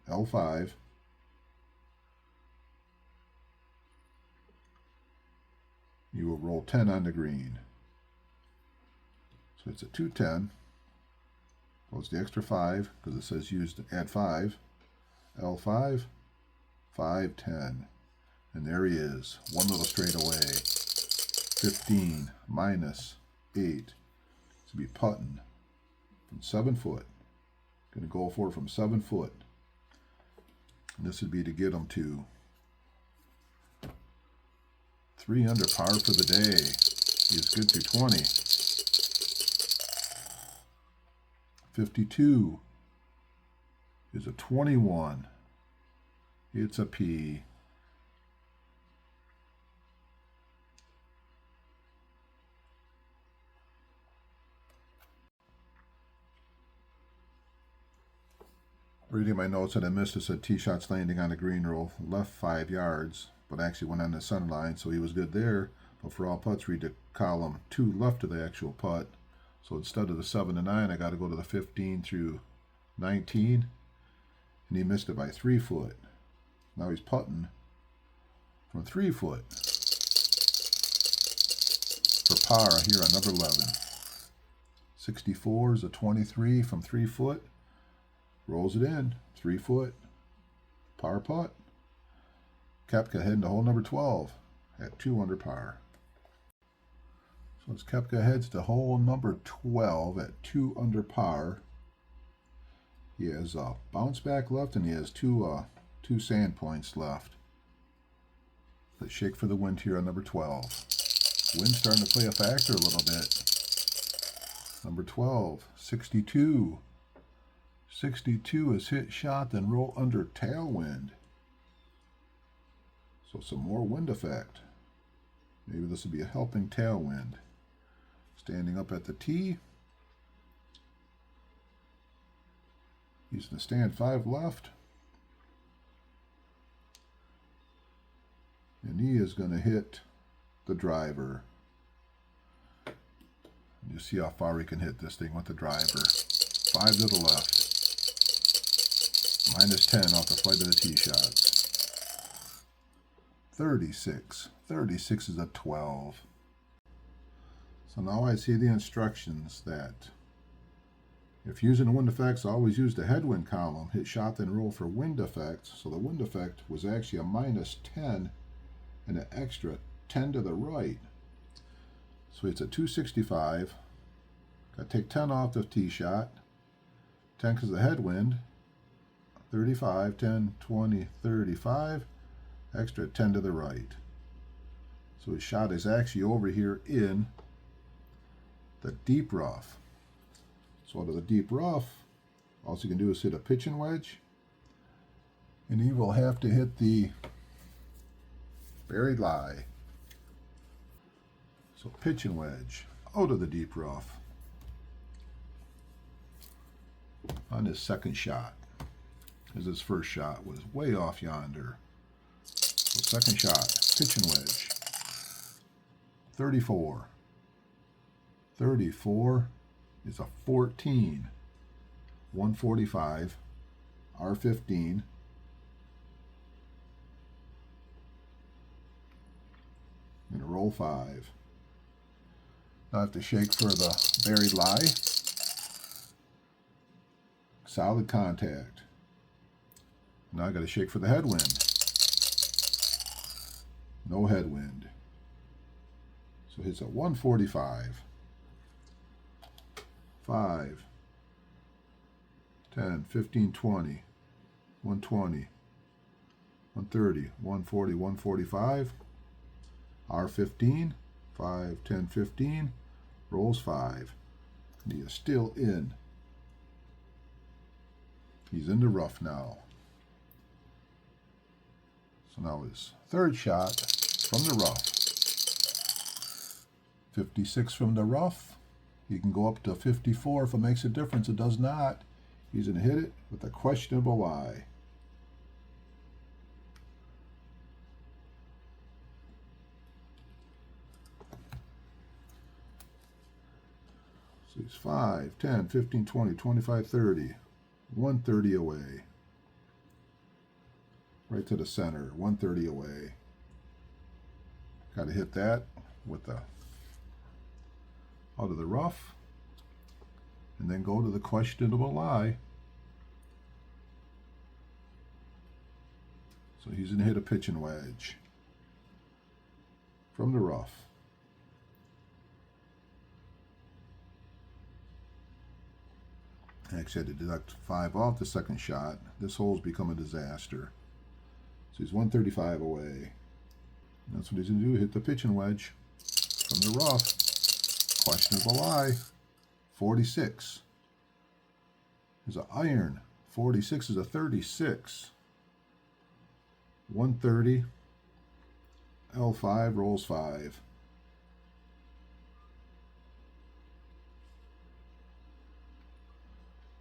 L5. You will roll 10 on the green. So it's a 210. Goes the extra 5 because it says add 5. L5, 5, 10. And there he is. One little straightaway. 15 minus 8. To be putting from 7 foot. Going to go for it from 7 foot. And this would be to get him to 3 under par for the day. He is good through 20. 52 is a 21. It's a P. Reading my notes that I missed, it said tee shots landing on the green roll, left 5 yards, but actually went on the center line, so he was good there. But for all putts, read the column 2 left of the actual putt. So instead of the 7 to 9, I got to go to the 15 through 19, and he missed it by 3 foot. Now he's putting from 3 foot for par here on number 11. 64 is a 23 from 3 foot. Rolls it in, 3 foot, par putt. Koepka heading to hole number 12 at 2 under par. So as Koepka heads to hole number 12 at 2 under par, he has a bounce back left and he has two sand points left. Let's shake for the wind here on number 12. Wind starting to play a factor a little bit. Number 12, 62. 62 is hit, shot, then roll under tailwind. So some more wind effect. Maybe this will be a helping tailwind. Standing up at the tee. Using the stand 5 left. And he is going to hit the driver. You see how far he can hit this thing with the driver. 5 to the left. Minus 10 off the flight of the tee shots. 36. 36 is a 12. So now I see the instructions that if using the wind effects, always use the headwind column. Hit shot then roll for wind effects. So the wind effect was actually a minus 10 and an extra 10 to the right. So it's a 265. Got to take 10 off the tee shot. 10 because of the headwind. 35, 10, 20, 35. Extra 10 to the right. So his shot is actually over here in the deep rough. So out of the deep rough, all you can do is hit a pitching wedge. And he will have to hit the buried lie. So pitching wedge out of the deep rough on his second shot. Because his first shot was way off yonder. So second shot, pitching wedge. 34. 34 is a 14. 145. R15. I'm going to roll 5. Now I have to shake for the buried lie. Solid contact. Now I got to shake for the headwind. No headwind. So hits at 145. 5, 10, 15, 20, 120, 130, 140, 145. R15, 5, 10, 15. Rolls 5. And he is still in. He's in the rough now. So now his third shot from the rough. 56 from the rough. He can go up to 54 if it makes a difference. It does not. He's going to hit it with a questionable lie. So he's 5, 10, 15, 20, 25, 30. 130 away. Right to the center. 130 away. Got to hit that with the out of the rough, and then go to the questionable lie. So he's going to hit a pitching wedge from the rough. Actually, I had to deduct 5 off the second shot. This hole's become a disaster. So he's 135 away. That's what he's going to do, hit the pitching wedge from the rough. Questionable lie. 46 is an iron. 46 is a 36. 130. L5 rolls 5.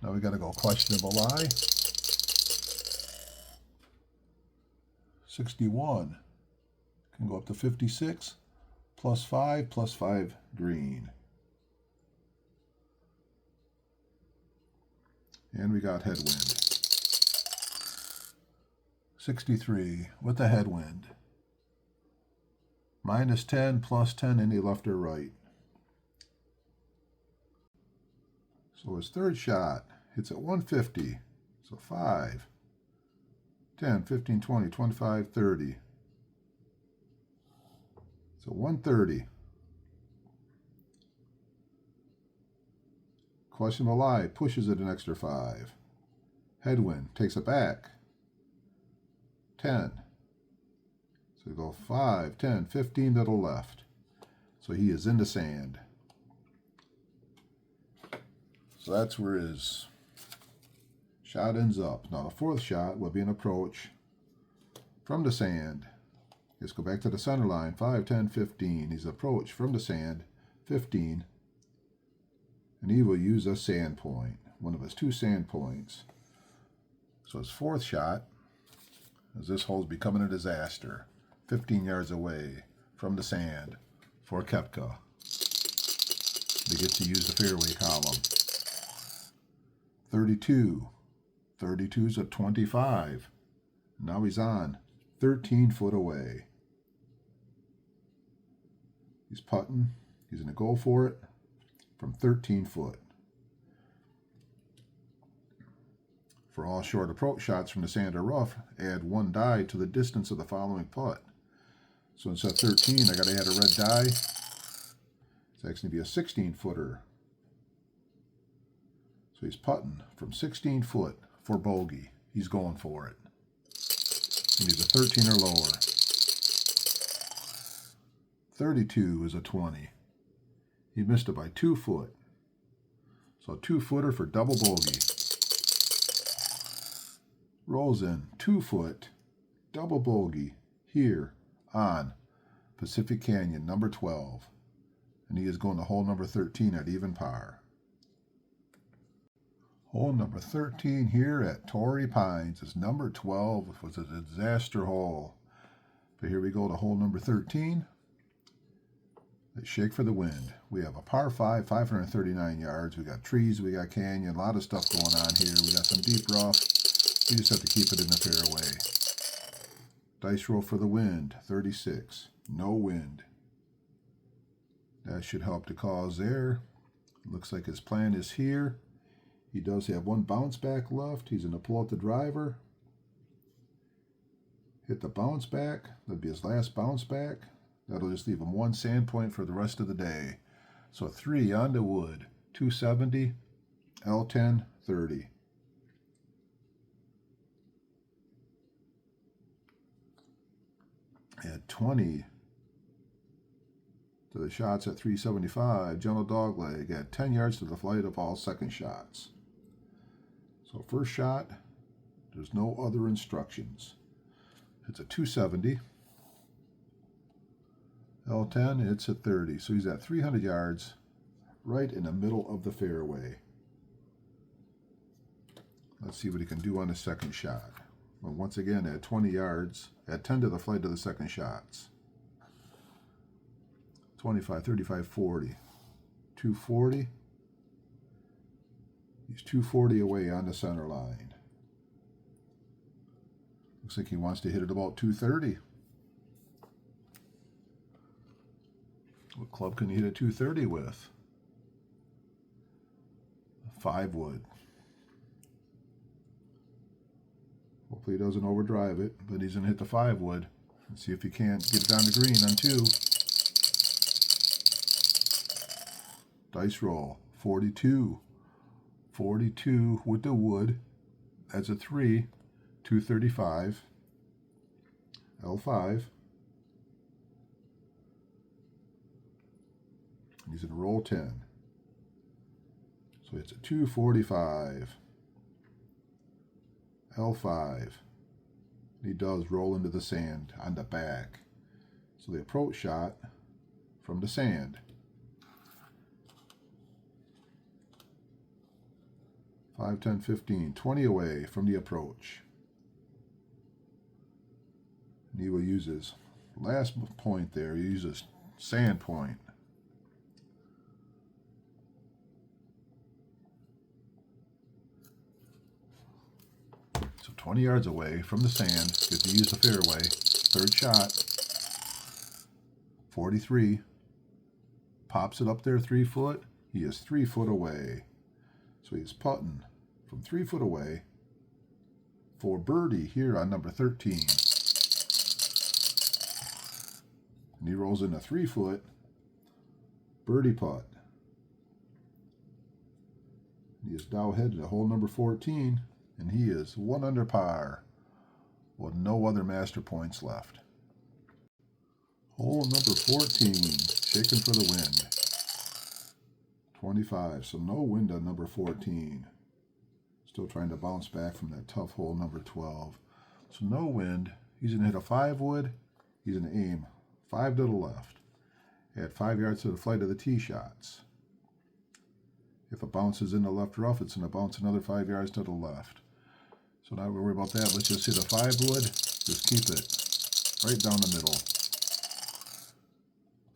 Now we got to go questionable lie. 61 can go up to 56. Plus 5 green. And we got headwind. 63 with the headwind. Minus 10, plus 10, any left or right. So his third shot hits at 150. So 5, 10, 15, 20, 25, 30. So 130. Questionable lie pushes it an extra 5. Headwind takes it back. 10. So we go 5, 10, 15 to the left. So he is in the sand. So that's where his shot ends up. Now the fourth shot will be an approach from the sand. Let's go back to the center line. 5, 10, 15. He's approached from the sand. 15. And he will use a sand point. One of his 2 sand points. So his fourth shot, as this hole's becoming a disaster. 15 yards away from the sand for Koepka. He gets to use the fairway column. 32. 32's a 25. Now he's on 13 foot away. He's putting. He's going to go for it from 13 foot. For all short approach shots from the sand or rough, add 1 die to the distance of the following putt. So instead of 13, I got to add a red die. It's actually going to be a 16-footer. So he's putting from 16 foot for bogey. He's going for it. He needs a 13 or lower. 32 is a 20. He missed it by 2 foot. So a 2-footer for double bogey. Rolls in 2 foot, double bogey here on Pacific Canyon, number 12. And he is going to hole number 13 at even par. Hole number 13 here at Torrey Pines is number 12. It was a disaster hole. But here we go to hole number 13. Let's shake for the wind. We have a par 5, 539 yards. We got trees, we got canyon, a lot of stuff going on here. We got some deep rough. We just have to keep it in the fairway. Dice roll for the wind, 36. No wind. That should help the cause there. Looks like his plan is here. He does have 1 bounce back left. He's going to pull out the driver. hit the bounce back. That'll be his last bounce back. That'll just leave him one sand point for the rest of the day. So 3 on the wood, 270, L10, 30. At 20 to the shots at 375, gentle dogleg at 10 yards to the flight of all second shots. So first shot, there's no other instructions. It's a 270. L10, it's at 30. So he's at 300 yards, right in the middle of the fairway. Let's see what he can do on the second shot. Well, once again, at 20 yards, at 10 to the flight of the second shots. 25, 35, 40. 240. He's 240 away on the center line. Looks like he wants to hit it about 230. What club can he hit a 230 with? 5 wood. Hopefully he doesn't overdrive it, but he's going to hit the 5 wood. And see if he can't get it down the green on 2. Dice roll. 42. 42 with the wood. That's a 3. 235. L5. And he's going to roll 10. So it's a 245. L5. He does roll into the sand on the back. So the approach shot from the sand. 5, 10, 15, 20 away from the approach. And he will use his last point there. He uses sand point. So 20 yards away from the sand, get to use the fairway. Third shot. 43. Pops it up there 3 foot. He is 3 foot away. So he's putting from 3 foot away for birdie here on number 13. And he rolls in a 3 foot birdie putt. He is now headed to hole number 14, and he is 1 under par with no other master points left. Hole number 14, shaking for the wind. 25, so no wind on number 14. Still trying to bounce back from that tough hole number 12. So no wind. He's going to hit a 5 wood. He's going to aim 5 to the left. At 5 yards to the flight of the tee shots. If it bounces in the left rough, it's going to bounce another 5 yards to the left. So not worry about that. Let's just hit a 5 wood. Just keep it right down the middle.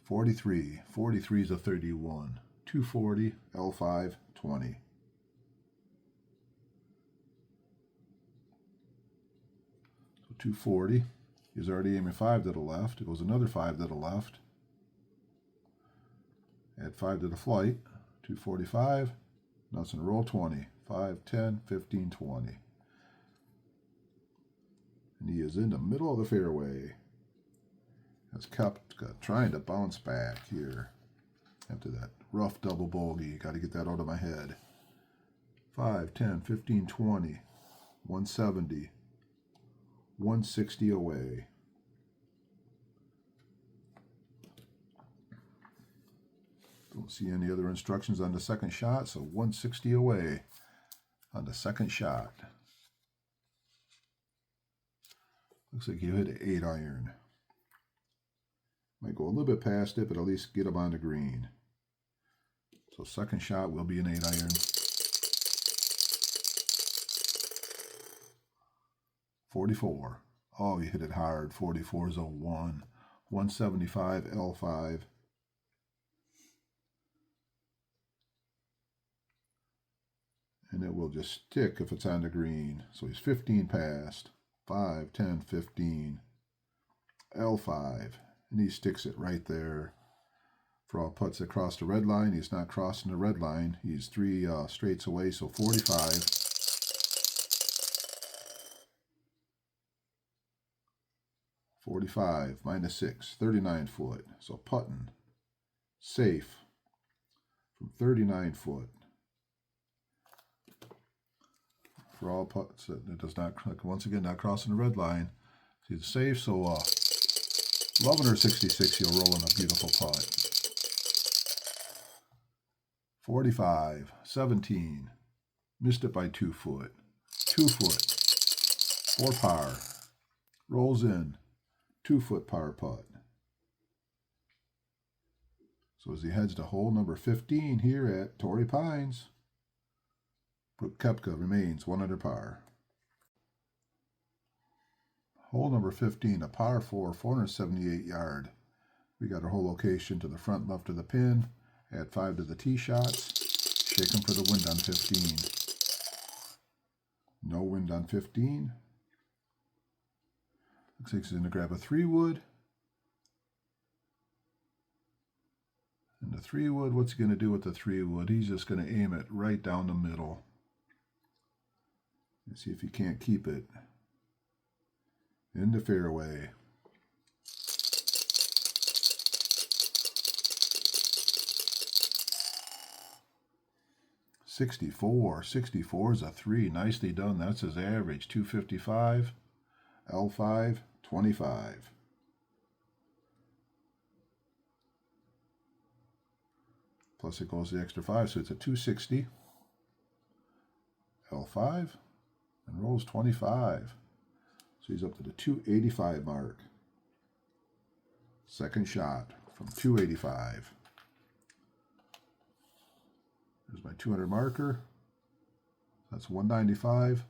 43. 43 is a 31. 240, L5, 20. So 240. He's already aiming 5 to the left. It goes another 5 to the left. Add 5 to the flight. 245. Now it's going to roll 20. 5, 10, 15, 20. And he is in the middle of the fairway. As Koepka trying to bounce back here after that rough double bogey. Got to get that out of my head. 5, 10, 15, 20. 170. 160 away. Don't see any other instructions on the second shot, so 160 away on the second shot. Looks like you hit an 8 iron. Might go a little bit past it, but at least get him on the green. So second shot will be an 8 iron. 44. Oh, you hit it hard. 44 is a 1. 175 L5. And it will just stick if it's on the green. So he's 15 past. 5, 10, 15. L5. And he sticks it right there. For all putts that cross the red line, he's not crossing the red line. He's 3 straights away, so 45. 45 minus 6, 39 foot. So putting safe from 39 foot. For all putts, it does not, once again, not crossing the red line. See, it's safe, so 11 or 66, you'll roll in a beautiful putt. 45, 17, missed it by 2 foot. 2 foot, 4 par, rolls in, 2 foot par putt. So as he heads to hole number 15 here at Torrey Pines, Brooks Koepka remains 1 under par. Hole number 15, a par 4, 478 yard. We got our hole location to the front left of the pin. Add 5 to the tee shots. Shake them for the wind on 15. No wind on 15. Looks like he's going to grab a 3-wood. And the 3-wood, what's he going to do with the 3-wood? He's just going to aim it right down the middle. And see if he can't keep it in the fairway. .64. 64 is a 3. Nicely done. That's his average. 255. L5, 25. Plus it goes the extra 5, so it's a 260. L5 and rolls 25. So he's up to the 285 mark. Second shot from 285. There's my 200 marker. That's 195,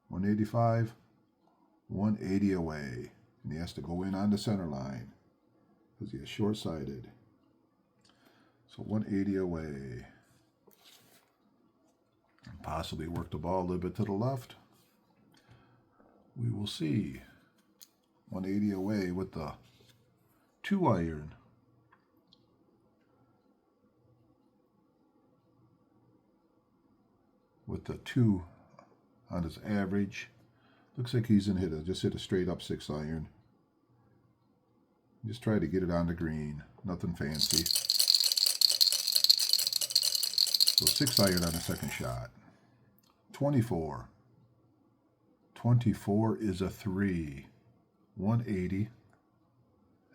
185, 180 away. And he has to go in on the center line because he is short-sighted. So 180 away. And possibly work the ball a little bit to the left. We will see. 180 away with the 2-iron. With the 2 on his average. Looks like he's just hit a straight up 6-iron. Just try to get it on the green. Nothing fancy. So 6-iron on the second shot. 24. 24 is a 3. 180.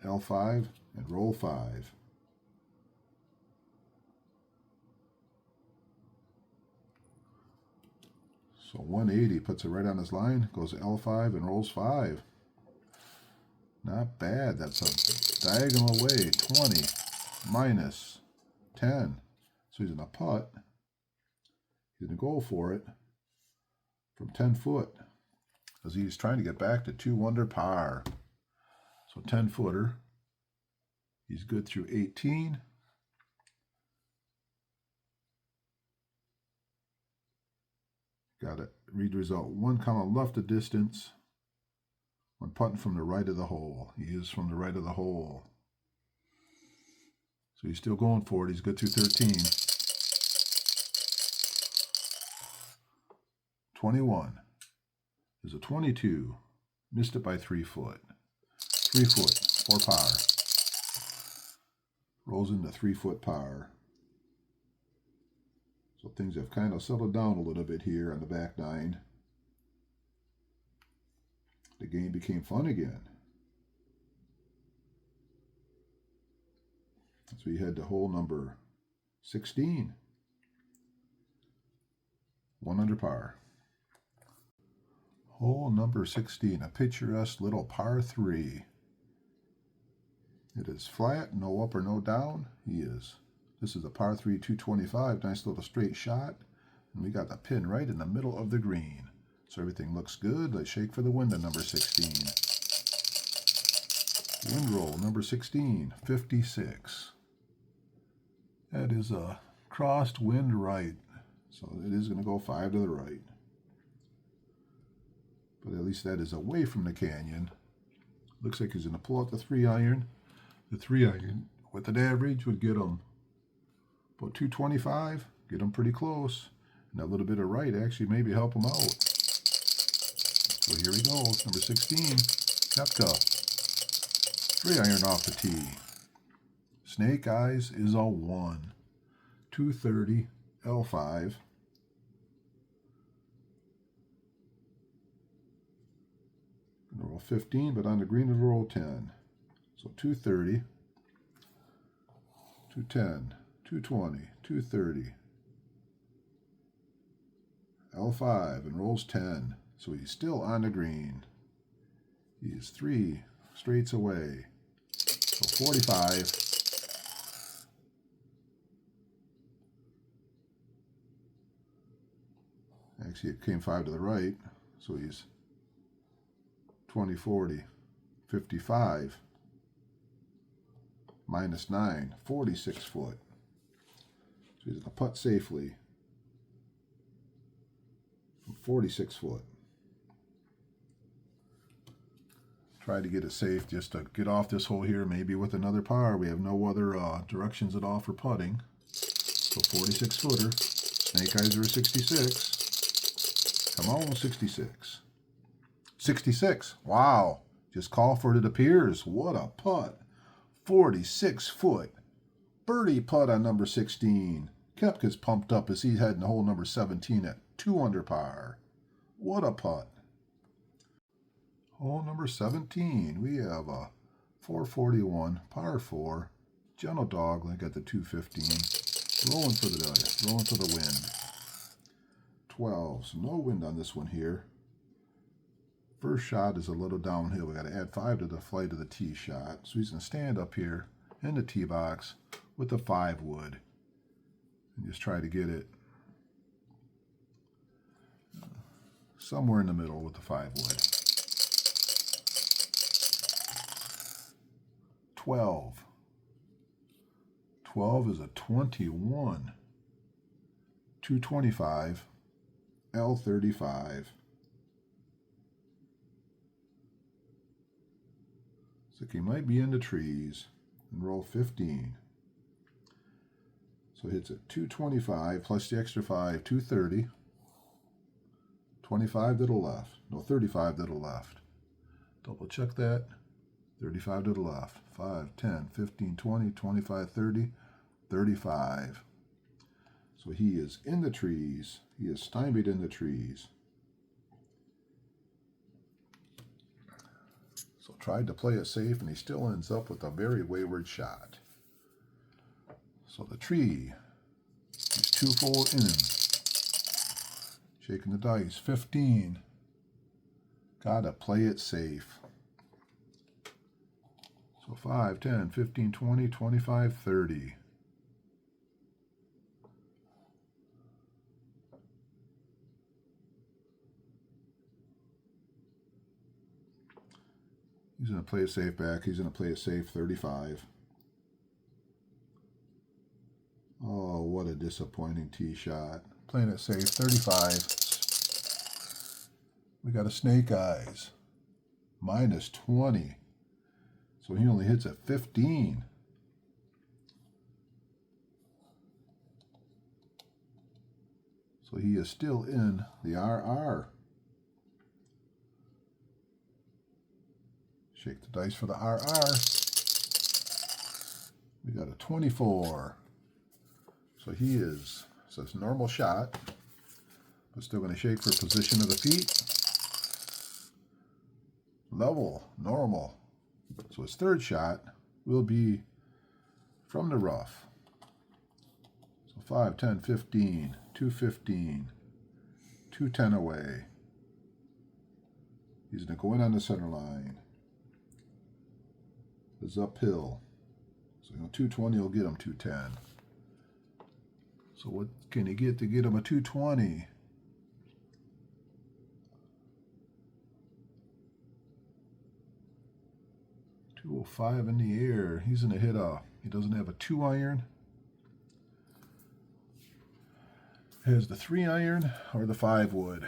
L5 and roll 5. So 180 puts it right on his line, goes L5 and rolls 5. Not bad. That's a diagonal away. 20 minus 10. So he's in a putt. He's going to go for it from 10 foot because he's trying to get back to 2 under par. So 10-footer. He's good through 18. Got to read the result. 1 column left the distance. When putting from the right of the hole. He is from the right of the hole. So he's still going for it. He's good through 13. 21 is a 22. Missed it by 3 foot. 3 foot, 4 par. Rolls into 3 foot par. So things have kind of settled down a little bit here on the back 9. The game became fun again. As we head to hole number 16. 1 under par. Hole number 16, a picturesque little par 3. It is flat, no up or no down. This is a par 3, 225, nice little straight shot. And we got the pin right in the middle of the green. So everything looks good. Let's shake for the wind on number 16. Wind roll, number 16, 56. That is a crossed wind right. So it is going to go 5 to the right. But at least that is away from the canyon. Looks like he's going to pull out the 3-iron. The 3-iron with an average would get him about 225. Get him pretty close. And that little bit of right actually maybe help him out. So here he goes, number 16, Koepka. 3 iron off the tee. Snake Eyes is a 1. 230, L5. Gonna roll 15, but on the green it'll roll 10. So 230, 210, 220, 230. L5 and rolls 10. So he's still on the green. He is 3 straights away. So 45. Actually, it came 5 to the right. So he's 20, 40, 55. Minus 9, 46 foot. So he's going to putt safely from 46 foot. Try to get it safe just to get off this hole here, maybe with another par. We have no other directions at all for putting. So 46 footer. Snake Eyes are 66. Come on, 66. 66. Wow. Just call for it, it appears. What a putt. 46 foot. Birdie putt on number 16. Koepka's pumped up as he's heading to hole number 17 at 2 under par. What a putt. Hole number 17. We have a 441, par 4. Gentle dog like at the 215. Rolling for the dice. Rolling for the wind. 12. So no wind on this one here. First shot is a little downhill. We got to add 5 to the flight of the tee shot. So he's going to stand up here in the tee box with the 5 wood and just try to get it somewhere in the middle with the 5 wood. 12. 12 is a 21. 225. L35. So he might be in the trees and roll 15. So hits it 225 plus the extra 5, 230. 25 to the left. No, 35 to the left. Double check that. 35 to the left. 5, 10, 15, 20, 25, 30, 35. So he is in the trees. He is stymied in the trees. So tried to play it safe, and he still ends up with a very wayward shot. So the tree is 2 full in. Shaking the dice. 15. Gotta play it safe. So 5, 10, 15, 20, 25, 30. He's going to play it safe back. He's going to play it safe 35. Oh, what a disappointing tee shot. Playing it safe 35. We got a Snake Eyes. Minus 20. So he only hits at 15. So he is still in the RR. Shake the dice for the RR. We got a 24. So he is, so it's a normal shot, but still going to shake for position of the feet. Level, normal. So his third shot will be from the rough. So 5, 10, 15, 215, 210 away. He's going to go in on the center line. It's uphill. So 220 will get him 210. So what can he get to get him a 220? .205 in the air. He's going to hit a, he doesn't have a 2 iron. Has the 3 iron or the 5 wood.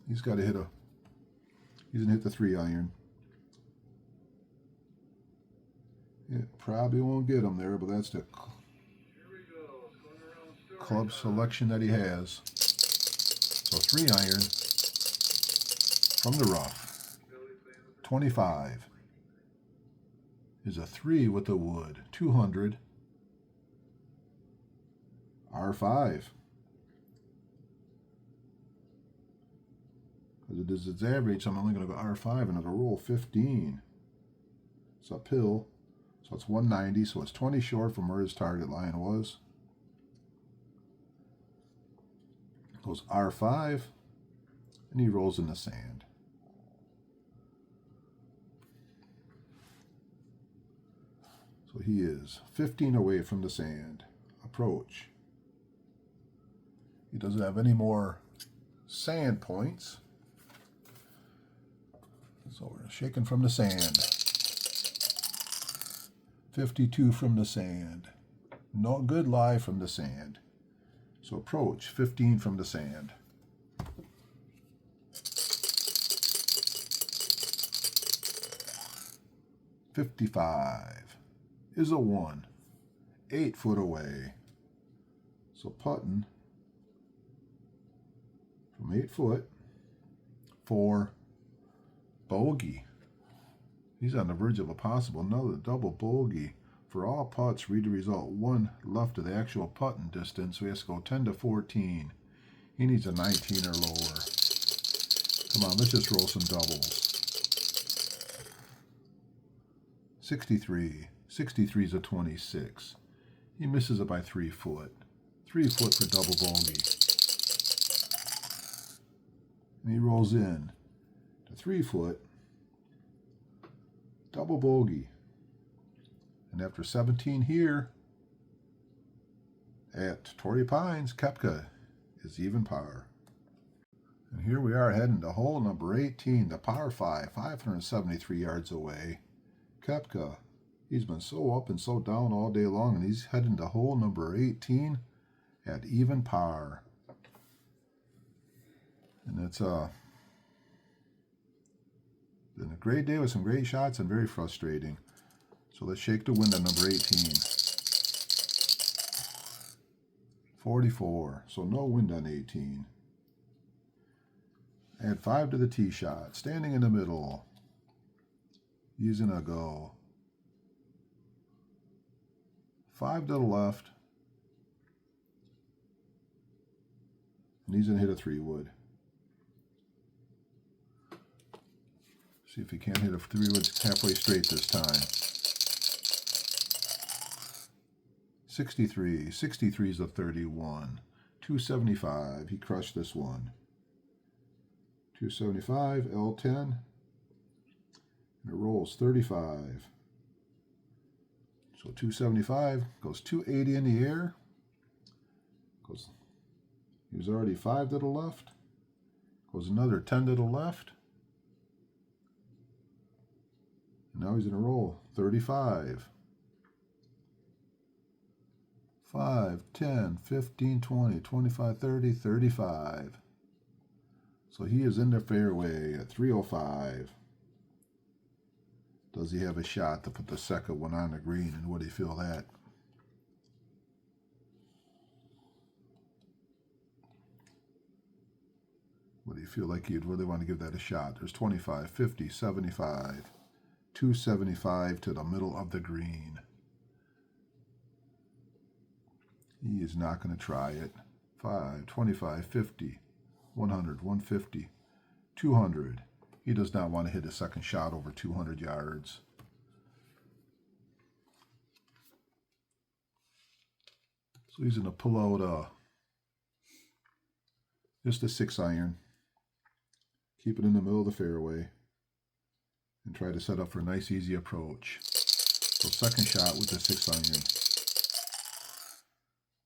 He's got to hit a, he's going to hit the 3 iron. It probably won't get him there, but that's the club selection that he has. So 3 iron from the rough. 25 is a 3 with the wood. 200. R5. Because it is its average, so I'm only going to go R5 and it'll roll 15. It's uphill. So it's 190, so it's 20 short from where his target line was. Goes R5, and he rolls in the sand. So he is 15 away from the sand. Approach. He doesn't have any more sand points. So we're shaking from the sand. 52 from the sand. No good lie from the sand. So approach, 15 from the sand. $55 is a 1. 8 foot away. So putting from 8 foot for bogey. He's on the verge of a possible another double bogey. For all putts, read the result. 1 left of the actual putting distance. So he has to go 10 to 14. He needs a 19 or lower. Come on, let's just roll some doubles. 63. 63 is a 26. He misses it by 3 foot. 3 foot for double bogey. And he rolls in to 3 foot. Double bogey. And after 17 here at Torrey Pines, Koepka is even par. And here we are heading to hole number 18, the par 5, 573 yards away. Koepka, he's been so up and so down all day long, and he's heading to hole number 18 at even par. And it's been a great day with some great shots and very frustrating. So let's shake the wind on number 18. 44. So no wind on 18. Add 5 to the tee shot. Standing in the middle. Using a go. 5 to the left. And he's going to hit a 3-wood. See if he can't hit a 3-wood halfway straight this time. 63. 63 is a 31. 275. He crushed this one. 275, L10. And it rolls 35. So 275 goes 280 in the air. Goes, he was already 5 to the left. Goes another 10 to the left. And now he's going to roll 35. 5, 10, 15, 20, 25, 30, 35. So he is in the fairway at 305. Does he have a shot to put the second one on the green, and would he feel that? Would he feel like he'd really want to give that a shot? There's 25, 50, 75. 275 to the middle of the green. He is not going to try it. 5, 25, 50, 100, 150, 200. He does not want to hit a second shot over 200 yards. So he's going to pull out just a 6-iron. Keep it in the middle of the fairway. And try to set up for a nice, easy approach. So second shot with the 6-iron.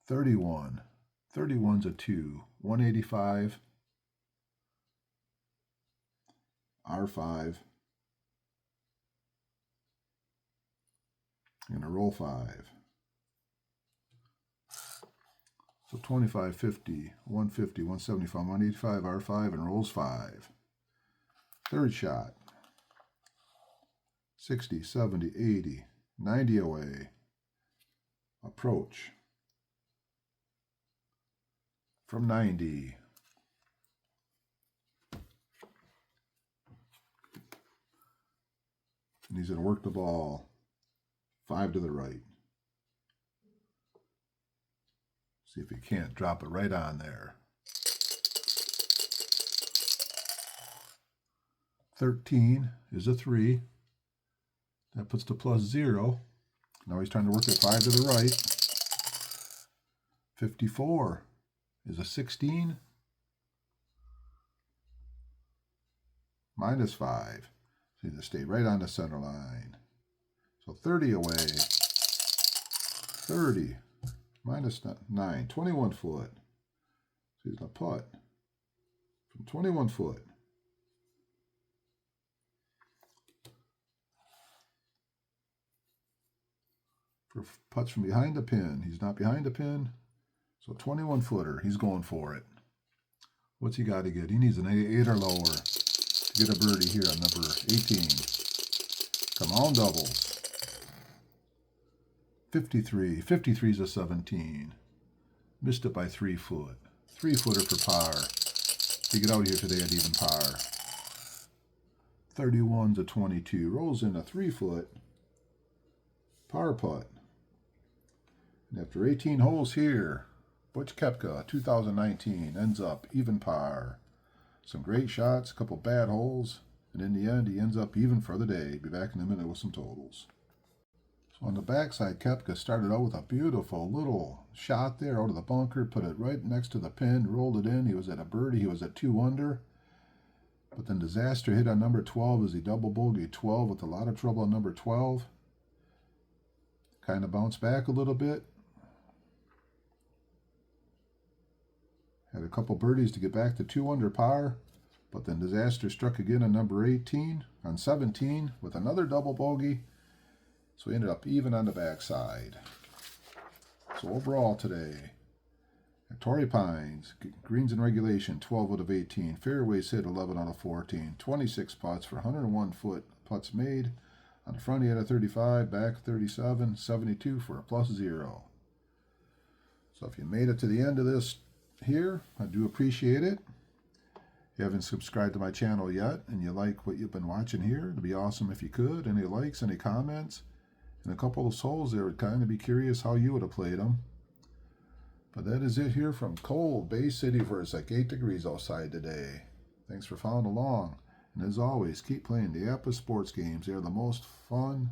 31. 31's a 2. 185. R5. I'm going to roll 5. So 25, 50, 150, 175, 185, R5, and rolls 5. Third shot. 60, 70, 80, 90 away. Approach. From 90. And he's going to work the ball 5 to the right. See if he can't drop it right on there. 13 is a 3. That puts the +0. Now he's trying to work it 5 to the right. 54 is a 16. -5. So you just stay right on the center line. So 30 away. 30 -9. 21 foot. So he's going to putt from 21 foot. For putts from behind the pin. He's not behind the pin. So 21 footer. He's going for it. What's he got to get? He needs an 8 or lower to get a birdie here on number 18. Come on, doubles. 53. 53 is a 17. Missed it by 3 foot. 3-footer for par. To get out here today at even par. 31's a 22. Rolls in a 3-foot par putt. And after 18 holes here, Brooks Koepka, 2019, ends up even par. Some great shots, a couple bad holes, and in the end, he ends up even for the day. Be back in a minute with some totals. So on the backside, Koepka started out with a beautiful little shot there out of the bunker, put it right next to the pin, rolled it in. He was at a birdie. He was at 2 under. But then disaster hit on number 12 as he double bogeyed 12 with a lot of trouble on number 12. Kind of bounced back a little bit. Had a couple birdies to get back to 2 under par, but then disaster struck again on number 18, on 17, with another double bogey. So he ended up even on the backside. So overall today, at Torrey Pines, greens in regulation, 12 out of 18. Fairways hit 11 out of 14. 26 putts for 101 foot putts made. On the front, he had a 35, back 37, 72 for a +0. So if you made it to the end of this here, I do appreciate it. If you haven't subscribed to my channel yet and you like what you've been watching here, it'd be awesome if you could. Any likes, any comments, and a couple of holes there would kind of be curious how you would have played them. But that is it here from cold Bay City where it's like 8 degrees outside today. Thanks for following along. And as always, keep playing the APBA sports games. They're the most fun.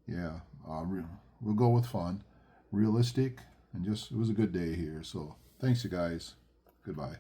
Yeah, we'll go with fun. Realistic. And just, it was a good day here. So thanks, you guys. Goodbye.